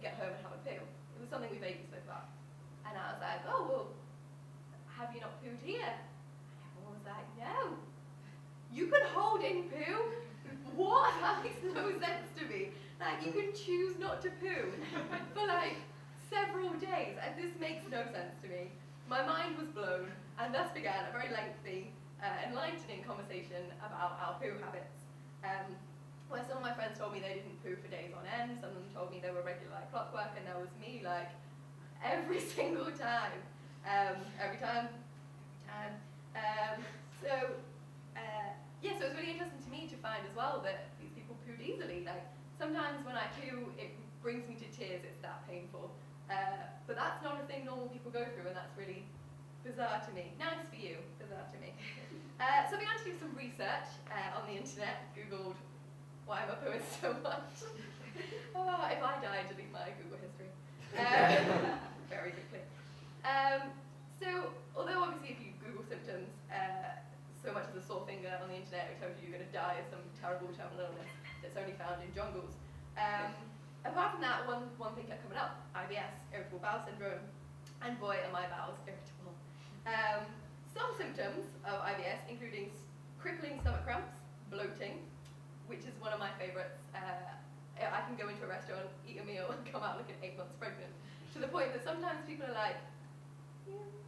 get home and have a poo. It was something we vaguely spoke about. And I was like, "Oh, well, have you not pooed here?" And everyone was like, "No. You can hold in poo? What? That makes no sense to me. Like, you can choose not to poo for like several days. And this makes no sense to me." My mind was blown, and thus began a very lengthy, enlightening conversation about our poo habits. Where some of my friends told me they didn't poo for days on end, some of them told me they were regular like clockwork, and there was me like every single time. Yeah, so it was really interesting to me to find as well that these people pooed easily. Like, sometimes when I poo, it brings me to tears, it's that painful. But that's not a thing normal people go through, and that's really bizarre to me. Nice for you, bizarre to me. So I began to do some research on the internet, Googled why am I pooing so much. Oh, if I die, delete my Google history. Very quickly. So, although obviously if you Google symptoms, so much as a sore finger on the internet, it tells you you're going to die of some terrible terminal illness that's only found in jungles. Apart from that, one thing kept coming up: IBS, irritable bowel syndrome, and boy, are my bowels irritable. Some symptoms of IBS, including crippling stomach cramps, bloating, which is one of my favourites. I can go into a restaurant, eat a meal, and come out looking 8 months pregnant, to the point that sometimes people are like,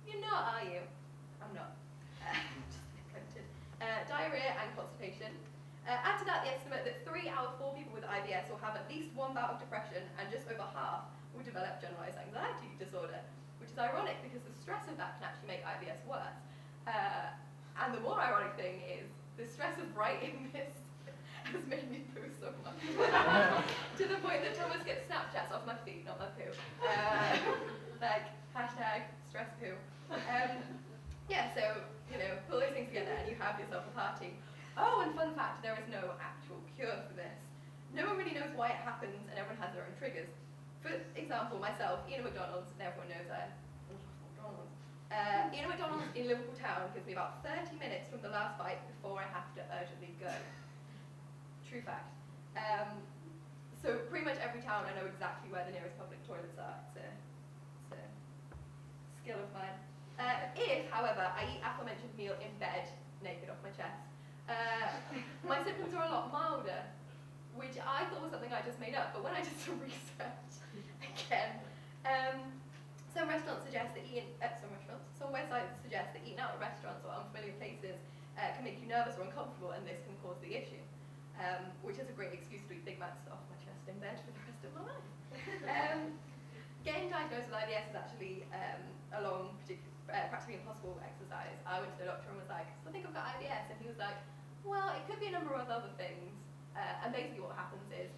"You're not, are you?" I'm not. Diarrhea and constipation. Add to that the estimate that 3 out of 4 people with IBS will have at least one bout of depression, and just over half will develop generalised anxiety disorder, which is ironic because the stress of that can actually make IBS worse. And the more ironic thing is, the stress of writing this has made me poo so much. To the point that Thomas gets Snapchats off my feet, not my poo. Like, #stress poo. Yeah, so, you know, pull those things together and you have yourself a party. Oh, and fun fact, there is no actual cure for this. No one really knows why it happens, and everyone has their own triggers. For example, myself, eating at McDonald's, and everyone knows I love McDonald's. Eating at McDonald's in Liverpool town gives me about 30 minutes from the last bite before I have to urgently go. True fact. So pretty much every town I know exactly where the nearest public toilets are. It's a skill of mine. If, however, I eat aforementioned meal in bed, naked off my chest, my symptoms are a lot milder, which I thought was something I just made up, but when I did some research, again, some restaurants suggest that some websites suggest that eating out at restaurants or unfamiliar places can make you nervous or uncomfortable, and this can cause the issue, which is a great excuse to eat Big Macs off my chest in bed for the rest of my life. Getting diagnosed with IBS is actually a long, practically impossible exercise. I went to the doctor and was like, "I think I've got IBS," and he was like, "Well, it could be a number of other things." And basically what happens is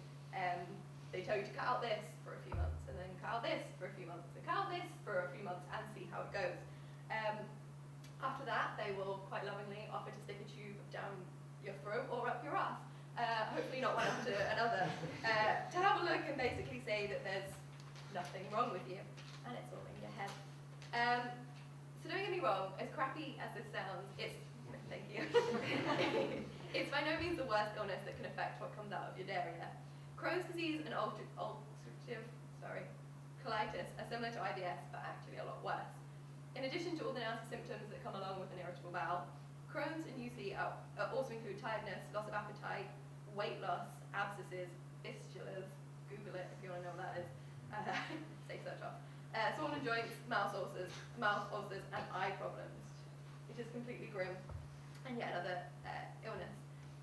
they tell you to cut out this for a few months, and then cut out this for a few months, and cut out this for a few months, and see how it goes. After that, they will quite lovingly offer to stick a tube down your throat or up your ass, hopefully not one after another, to have a look and basically say that there's nothing wrong with you, and it's all in your head. So don't get me wrong, as crappy as this sounds, it's, thank you, it's by no means the worst illness that can affect what comes out of your diarrhea. Crohn's disease and ulcerative colitis are similar to IBS, but actually a lot worse. In addition to all the nasty symptoms that come along with an irritable bowel, Crohn's and UC also include tiredness, loss of appetite, weight loss, abscesses, fistulas, Google it if you want to know what that is, say search off, swollen joints, mouth ulcers, and eye problems. It is completely grim, and yet another illness.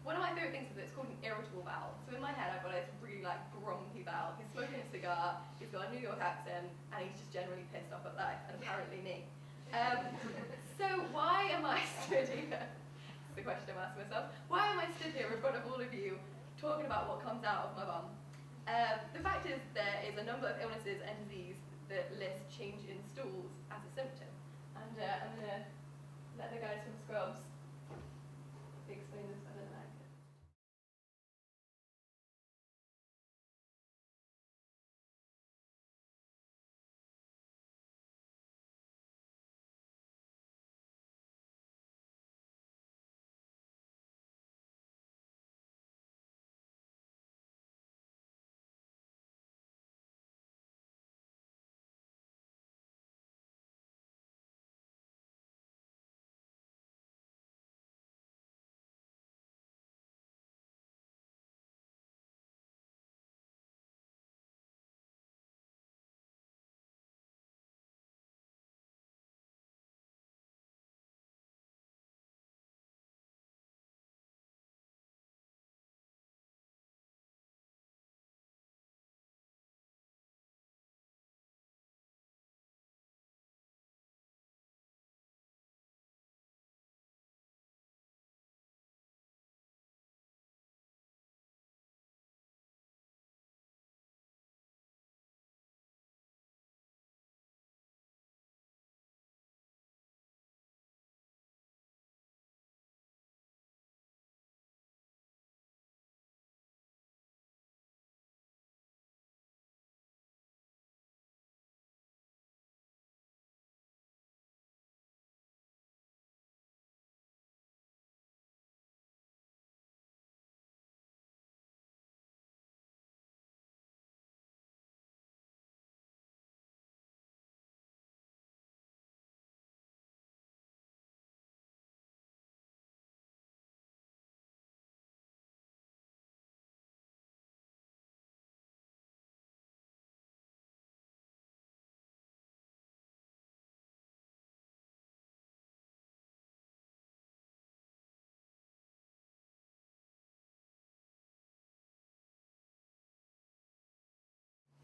One of my favourite things is that it's called an irritable bowel. So in my head I've got this really like grumpy bowel. He's smoking a cigar, he's got a New York accent, and he's just generally pissed off at life, and apparently me. So why am I stood here? This is the question I'm asking myself. Why am I stood here in front of all of you talking about what comes out of my bum? The fact is there is a number of illnesses and disease that list change in stools as a symptom. And I'm going to let the guys from Scrubs explain this better than I can.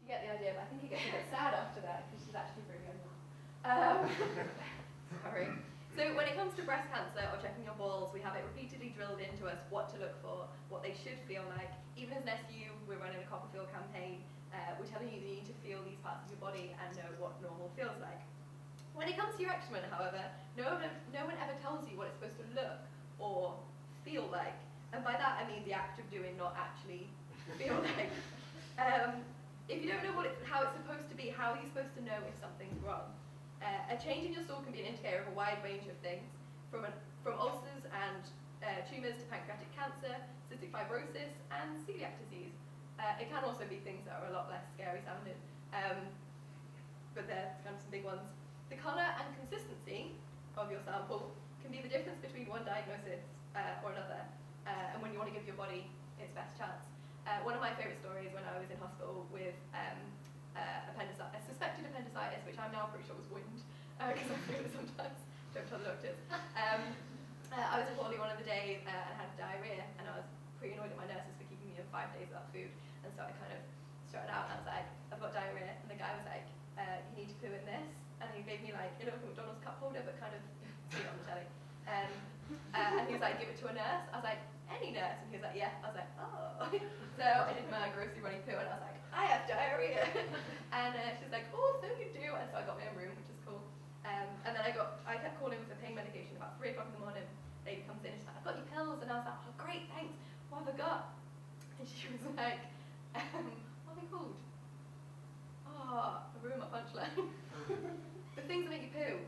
You get the idea, but I think it gets a bit sad after that, because she's actually brilliant. Sorry. So when it comes to breast cancer or checking your balls, we have it repeatedly drilled into us what to look for, what they should feel like. Even as an SU, we're running a Copperfield campaign. We're telling you that you need to feel these parts of your body and know what normal feels like. When it comes to your excrement, however, no one ever tells you what it's supposed to look or feel like. And by that I mean the act of doing, not actually feel like. If you don't know how it's supposed to be, how are you supposed to know if something's wrong? A change in your stool can be an indicator of a wide range of things, from ulcers and tumours to pancreatic cancer, cystic fibrosis, and celiac disease. It can also be things that are a lot less scary sounding, but they're kind of some big ones. The colour and consistency of your sample can be the difference between one diagnosis or another, and when you want to give your body its best chance. One of my favourite stories when I was in hospital with a suspected appendicitis, which I'm now pretty sure was wind, because I feel it sometimes, don't tell the doctors. I was poorly one of the days and had diarrhoea, and I was pretty annoyed at my nurses for keeping me in 5 days without food, and so I kind of started out and I was like, I've got diarrhoea, and the guy was like, you need to poo in this, and he gave me like a little McDonald's cup holder, but kind of see it on the telly. And he was like, give it to a nurse. I was like, any nurse? And he was like, yeah. I was like, oh. So I did my grocery running poo, and I was like, I have diarrhea. And she was like, oh, so you do. And so I got my own room, which is cool. And then I kept calling with the pain medication about 3 o'clock in the morning. Lady comes in and she's like, I've got your pills. And I was like, oh, great, thanks. What have I got? And she was like, what are they called? Oh, I ruined my punchline. The things that make you poo.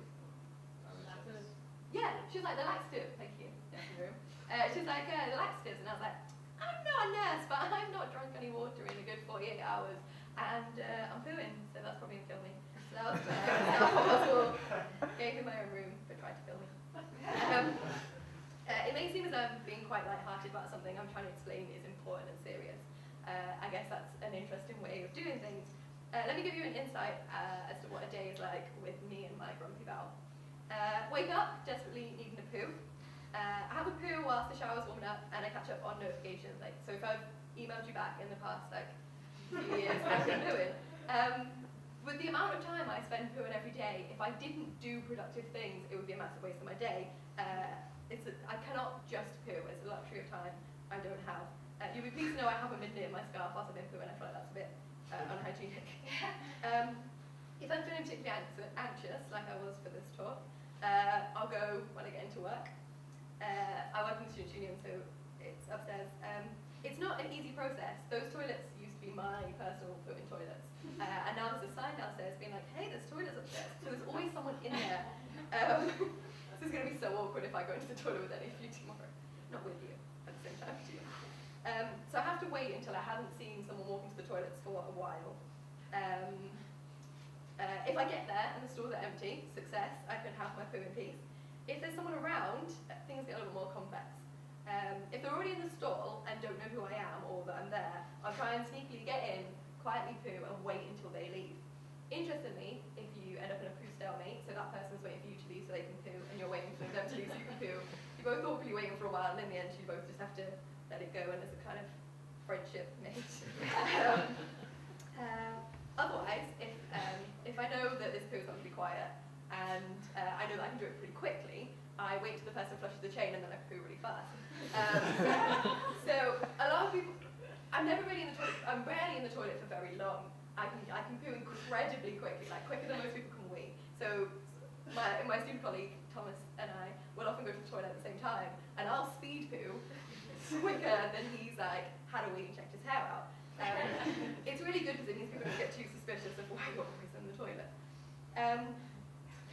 like, the laxative, thank you, room. She was like, the laxatives, and I was like, I'm not a nurse, but I've not drunk any water in a good 48 hours, and I'm pooing, so that's probably gonna kill me. So that was possible. Gave him my own room, but tried to kill me. It may seem as though I'm being quite light-hearted about something I'm trying to explain is important and serious. I guess that's an interesting way of doing things. Let me give you an insight as to what a day is like with me and my grumpy bowel. Wake up, desperately needing a poo. I have a poo whilst the shower's warming up, and I catch up on notifications. Like, so if I've emailed you back in the past few years, I've been pooing. With the amount of time I spend pooing every day, if I didn't do productive things, it would be a massive waste of my day. I cannot just poo. It's a luxury of time I don't have. You'll be pleased to know I haven't been knitting my scarf whilst I've been pooing. I feel like that's a bit unhygienic. If I'm feeling particularly anxious, like I was for this talk, I'll go when I get into work. I work in the Students' Union, so it's upstairs. It's not an easy process. Those toilets used to be my personal pooing toilets. And now there's a sign downstairs being like, hey, there's toilets upstairs. So there's always someone in there. This is going to be so awkward if I go into the toilet with any of you tomorrow. Not with you, at the same time with you. So I have to wait until I haven't seen someone walk into the toilets for a while. If I get there and the stalls are empty, success, I can have my poo in peace. If there's someone around, things get a little more complex. If they're already in the stall and don't know who I am or that I'm there, I'll try and sneakily get in, quietly poo, and wait until they leave. Interestingly, if you end up in a poo stalemate, so that person's waiting for you to leave so they can poo, and you're waiting for them to leave so you can poo, you're both awkwardly waiting for a while, and in the end you both just have to let it go, and there's a kind of friendship made. Otherwise, if I know that this poo is going to be quiet, and I know that I can do it pretty quickly, I wait till the person flushes the chain, and then I poo really fast. So a lot of people, I'm rarely in the toilet for very long. I can poo incredibly quickly, like quicker than most people can wee. So my student colleague, Thomas, and I will often go to the toilet at the same time, and I'll speed poo quicker than he's like had a wee and checked his hair out. It's really good because it means people don't get too suspicious of why you're always in the toilet.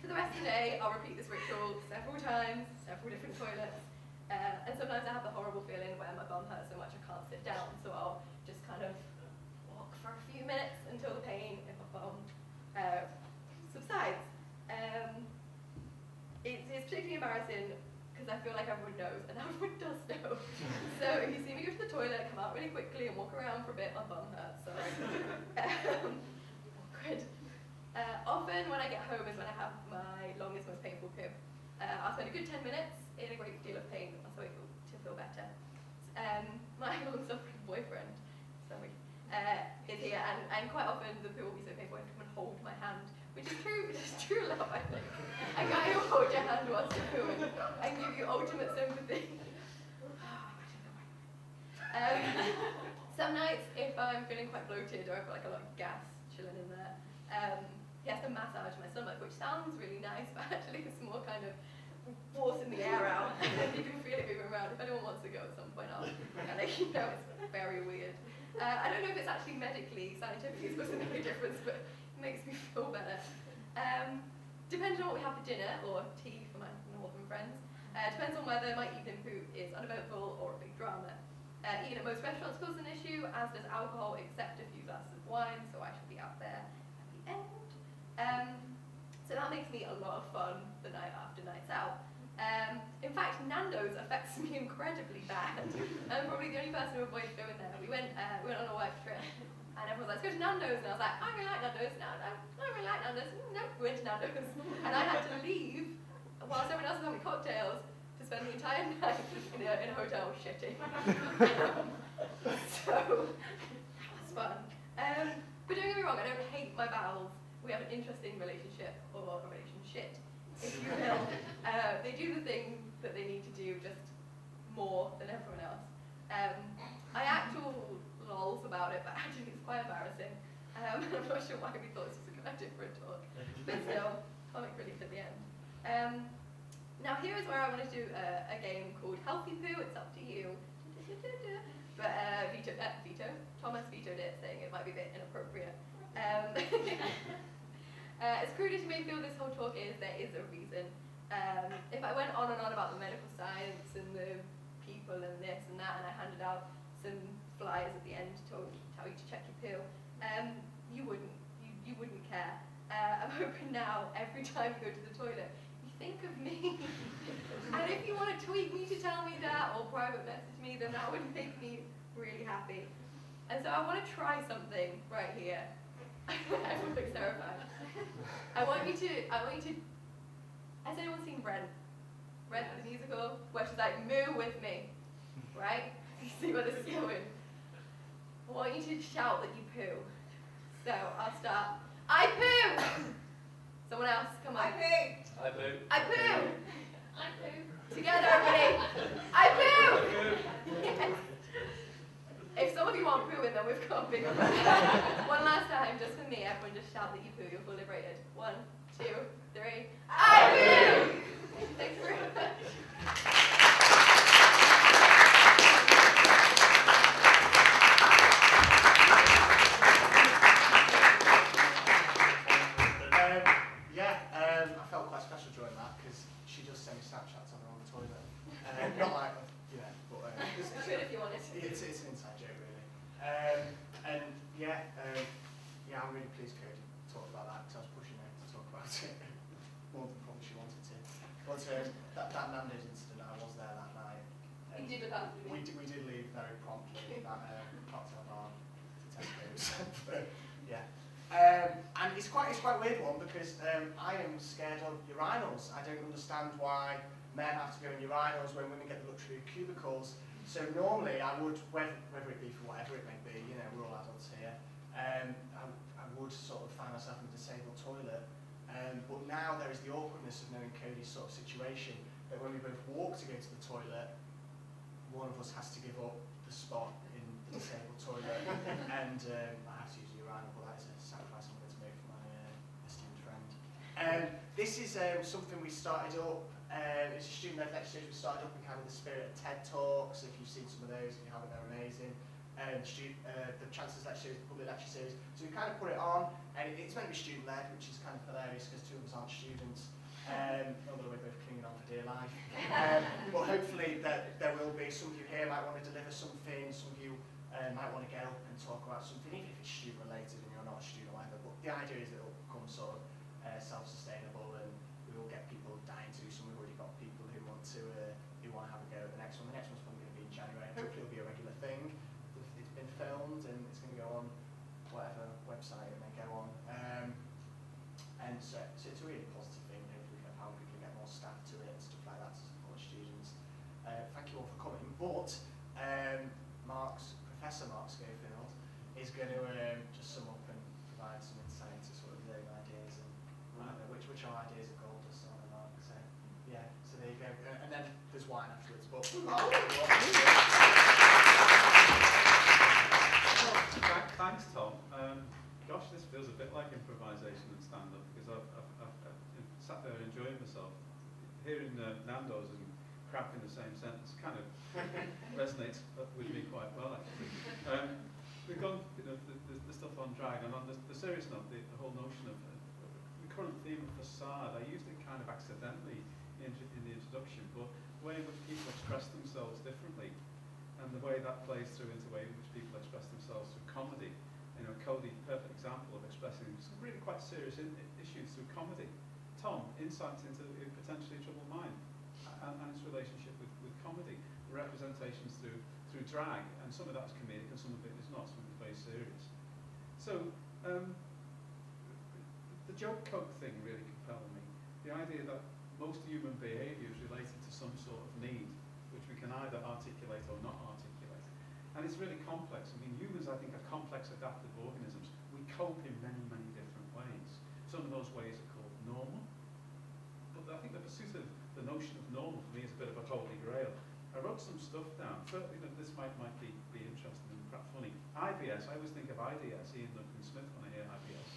For the rest of the day, I'll repeat this ritual several times, several different toilets, and sometimes I have the horrible feeling where my bum hurts so much I can't sit down, so I'll just kind of walk for a few minutes until the pain in my bum subsides. It's particularly embarrassing because I feel like everyone knows, and everyone does know. So if you see me go to the toilet, come out really quickly and walk around for a bit, my bum hurts, sorry. Awkward. Often when I get home is when I have my longest, most painful poo. I'll spend a good 10 minutes in a great deal of pain so to feel better. My long-suffering boyfriend, sorry, is here, and quite often the poo will be so painful I have to come and hold my hand, which is true love, I think. A guy who holds your hand whilst you're pooing and give you ultimate sympathy. Some nights, if I'm feeling quite bloated or I've got like a lot of gas chilling in there, he has to massage my stomach, which sounds really nice, but actually it's more kind of forcing the air out, and you can feel it moving around. If anyone wants to go at some point, I'll let you know. It's very weird. I don't know if it's actually medically, scientifically supposed to make a difference, but it makes me feel better. Depending on what we have for dinner, or tea for my northern friends, depends on whether my evening poo is uneventful or a big drama. Eating at most restaurants causes an issue, as does alcohol, except a few glasses of wine, so I shall be out there at the end. So that makes me a lot of fun the night after nights out. In fact, Nando's affects me incredibly bad. I'm probably the only person who avoids going there. We went on a work trip, and everyone was like, let's go to Nando's, and I was like, I really like Nando's. No, I don't really like Nando's. No, we went to Nando's. And I had to leave whilst everyone else was having cocktails to spend the entire night in a hotel shitting. So, that was fun. But don't get me wrong, I don't hate my bowels. We have an interesting relationship, or a relationship, if you will. They do the thing that they need to do, just more than everyone else. I act all lols about it, but actually it's quite embarrassing. I'm not sure why we thought this was a good idea for a talk. But still, comic relief at the end. Now here is where I want to do a game called Healthy Poo. It's up to you. But Thomas vetoed it, saying it might be a bit inappropriate. As crude as you may feel this whole talk is, there is a reason. If I went on and on about the medical science and the people and this and that, and I handed out some flyers at the end to tell you to check your poo, you wouldn't care. I'm hoping now, every time you go to the toilet, you think of me. And if you want to tweet me to tell me that, or private message me, then that would make me really happy. And so I want to try something right here. Everyone looks terrified. I want you to, has anyone seen Rent? Rent the musical, where she's like, moo with me, right? You see where this is going? I want you to shout that you poo. So I'll start. I poo! Someone else, come on. I poo! I poo. I poo! I poo. Together, everybody. I poo! Yes. If some of you aren't pooing, then we've got a big one. One last time, just for me, everyone just shout that you poo. You're fully rated. 1, 2, 3. I poo! Thanks very much. I felt quite special during that because she just sent me Snapchats of her on the toilet. Not like, you know, but it's good if you want it. It's an inside joke, really. I'm really pleased Codie talked about that because I was pushing her to talk about it more than probably she wanted to. But that Nando's incident, I was there that night. You did that? We did leave very promptly that cocktail bar to Tesco's. Yeah. And it's quite a weird one because I am scared of urinals. I don't understand why men have to go in urinals when women get the luxury of cubicles. So normally I would, whether it be for whatever it may be, you know, we're all adults here, I would sort of find myself in a disabled toilet. But now there is the awkwardness of knowing Codie's sort of situation, that when we both walk to go to the toilet, one of us has to give up the spot in the disabled toilet, and I have to use a urinal, but that is a sacrifice I'm going to make for my esteemed friend. This is something we started up, it's a student-led lecture series we started up in kind of the spirit of TED Talks. If you've seen some of those, if you haven't, they're amazing. The Chancellors Lecture Series, the public lecture series. So we kind of put it on, and it's meant to be student-led, which is kind of hilarious because two of us aren't students. Although we're both clinging on for dear life. But hopefully there will be, some of you here might want to deliver something, some of you might want to get up and talk about something, even if it's student-related and you're not a student or whatever. But the idea is that it will become sort of self-sustainable, and we will get people dying to. So we've already got people who want to have a go at the next one. The next one's probably going to be in January. Hopefully it'll be a regular thing. It's been filmed and it's going to go on whatever website it may go on. And so it's a really positive thing. Hopefully we can empower people to get more staff to it and stuff like that to support students. Thank you all for coming. But Professor Mark Schofield is going to just sum up and provide some insight into sort of his own ideas and which are ideas of gold dust, aren't they, Mark? So yeah, so there you go. And then there's wine afterwards. But thanks, Tom. Gosh, this feels a bit like improvisation and stand-up because I've sat there enjoying myself. Hearing Nando's and crap in the same sentence kind of resonates with me quite well, actually. We've gone, you know, the stuff on drag, and on the serious note, the whole notion of the current theme of facade. I used it kind of accidentally in the introduction, but the way in which people express themselves differently, and the way that plays through into the way in which people express themselves through comedy. You know, Codie, perfect example of expressing some really quite serious issues through comedy. Tom, insights into a potentially troubled mind and its relationship with comedy. The representations through drag, and some of that's comedic and some of it is not, some of it's very serious. So, the joke coke thing really compelled me. The idea that most human behaviour is related to some sort of need, which we can either articulate or not articulate. And it's really complex. I mean, humans, I think, are complex adaptive organisms. We cope in many, many different ways. Some of those ways are called normal. But I think the pursuit of the notion of normal for me is a bit of a holy grail. I wrote some stuff down. You know, this might be interesting and perhaps funny. IBS, I always think of IDS, Ian Duncan Smith, when I hear IBS,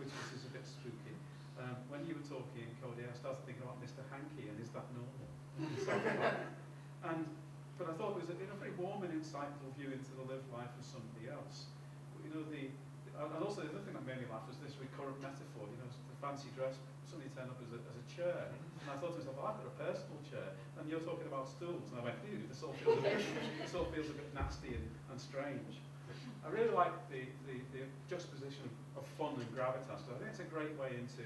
which is a bit spooky. When you were talking, Codie, I started thinking about Mr. Hanky, and is that normal? But I thought it was a very warm and insightful view into the lived life of somebody else. But, you know, and also the other thing that made me laugh was this recurrent metaphor. You know, the fancy dress, somebody turned up as a chair, and I thought to myself, well, I've got a personal chair, and you're talking about stools, and I went, ew, this all feels a bit nasty and strange. I really like the juxtaposition of fun and gravitas, so I think it's a great way into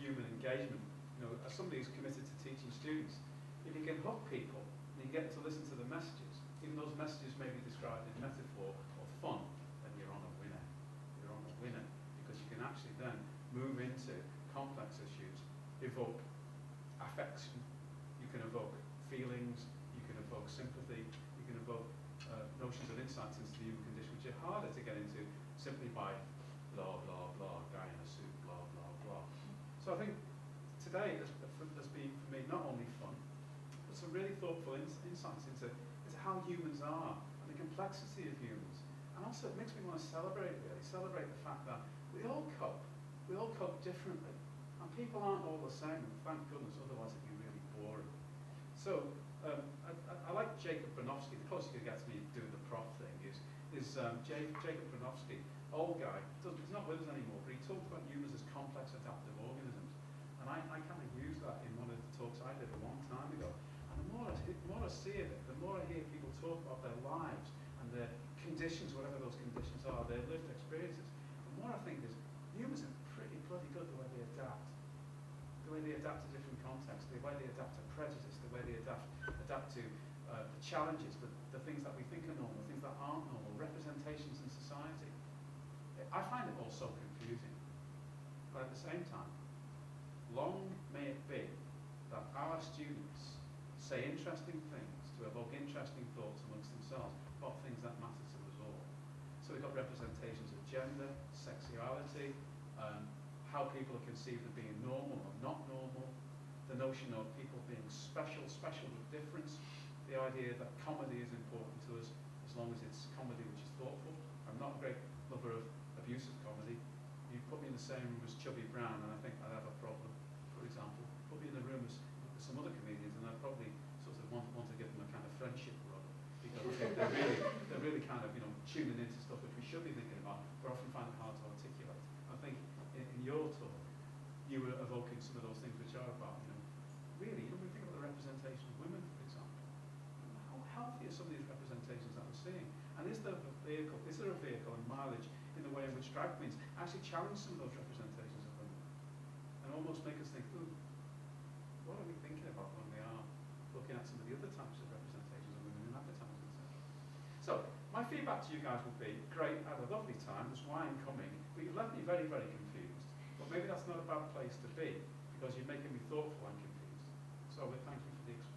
human engagement. You know, as somebody who's committed to teaching students, if you can hook people, and you get to listen to the messages, even those messages may be described in metaphor or fun, then you're on a winner. You're on a winner, because you can actually then move into complex issues, evoke affection, you can evoke feelings, you can evoke sympathy, you can evoke notions of insights into the human condition, which are harder to get into simply by blah, blah, blah, guy in a suit, blah, blah, blah. So I think today has been, for me, not only fun, but some really thoughtful insights into how humans are and the complexity of humans. And also it makes me want to celebrate the fact that we all cope differently. And people aren't all the same, and thank goodness, otherwise it'd be really boring. So I like Jacob Bronowski. The closest you get to me doing the prof thing is Jacob Bronowski, old guy, he's not with us anymore, but he talked about humans as complex adaptive organisms. And I kind of used that in one of the talks I did a long time ago. And the more I see of it, the more I hear people talk about their lives and their conditions, whatever those conditions are, their lived experiences, the more I think is humans are pretty bloody good the way they adapt. The way they adapt to different contexts, the way they adapt to prejudice, the way they adapt to the challenges, the things that we think are normal, the things that aren't normal, representations in society. I find it all so confusing. But at the same time, long may it be that our students say interesting things to evoke interesting thoughts amongst themselves about things that matter to us all. So we've got representations of gender, sexuality, how people are conceived of being normal or not normal, the notion of people being special with difference, the idea that comedy is important to us as long as it's comedy which is thoughtful. I'm not a great lover of abusive comedy. You put me in the same room as Chubby Brown and I think I'd have a problem, for example. Put me in the room as some other comedians and I'd probably sort of want to give them a kind of friendship rub, because they're really kind of, you know, tuning into stuff which we should be thinking about, but often find it hard to articulate. I think in your talk, you were evoking some of those things which are about, you know, really, when we think about the representation of women, for example, how healthy are some of these representations that we're seeing? And is there a vehicle and mileage in the way in which drag queens actually challenge some of those representations of women and almost make us think, ooh, what are we thinking about when we are looking at some of the other types of representations of women in advertising, etc. So my feedback to you guys would be, great, I had a lovely time, there's wine coming, but you've left me very, very confused. But maybe that's not a bad place to be, because you're making me thoughtful and confused. So thank you for the experience.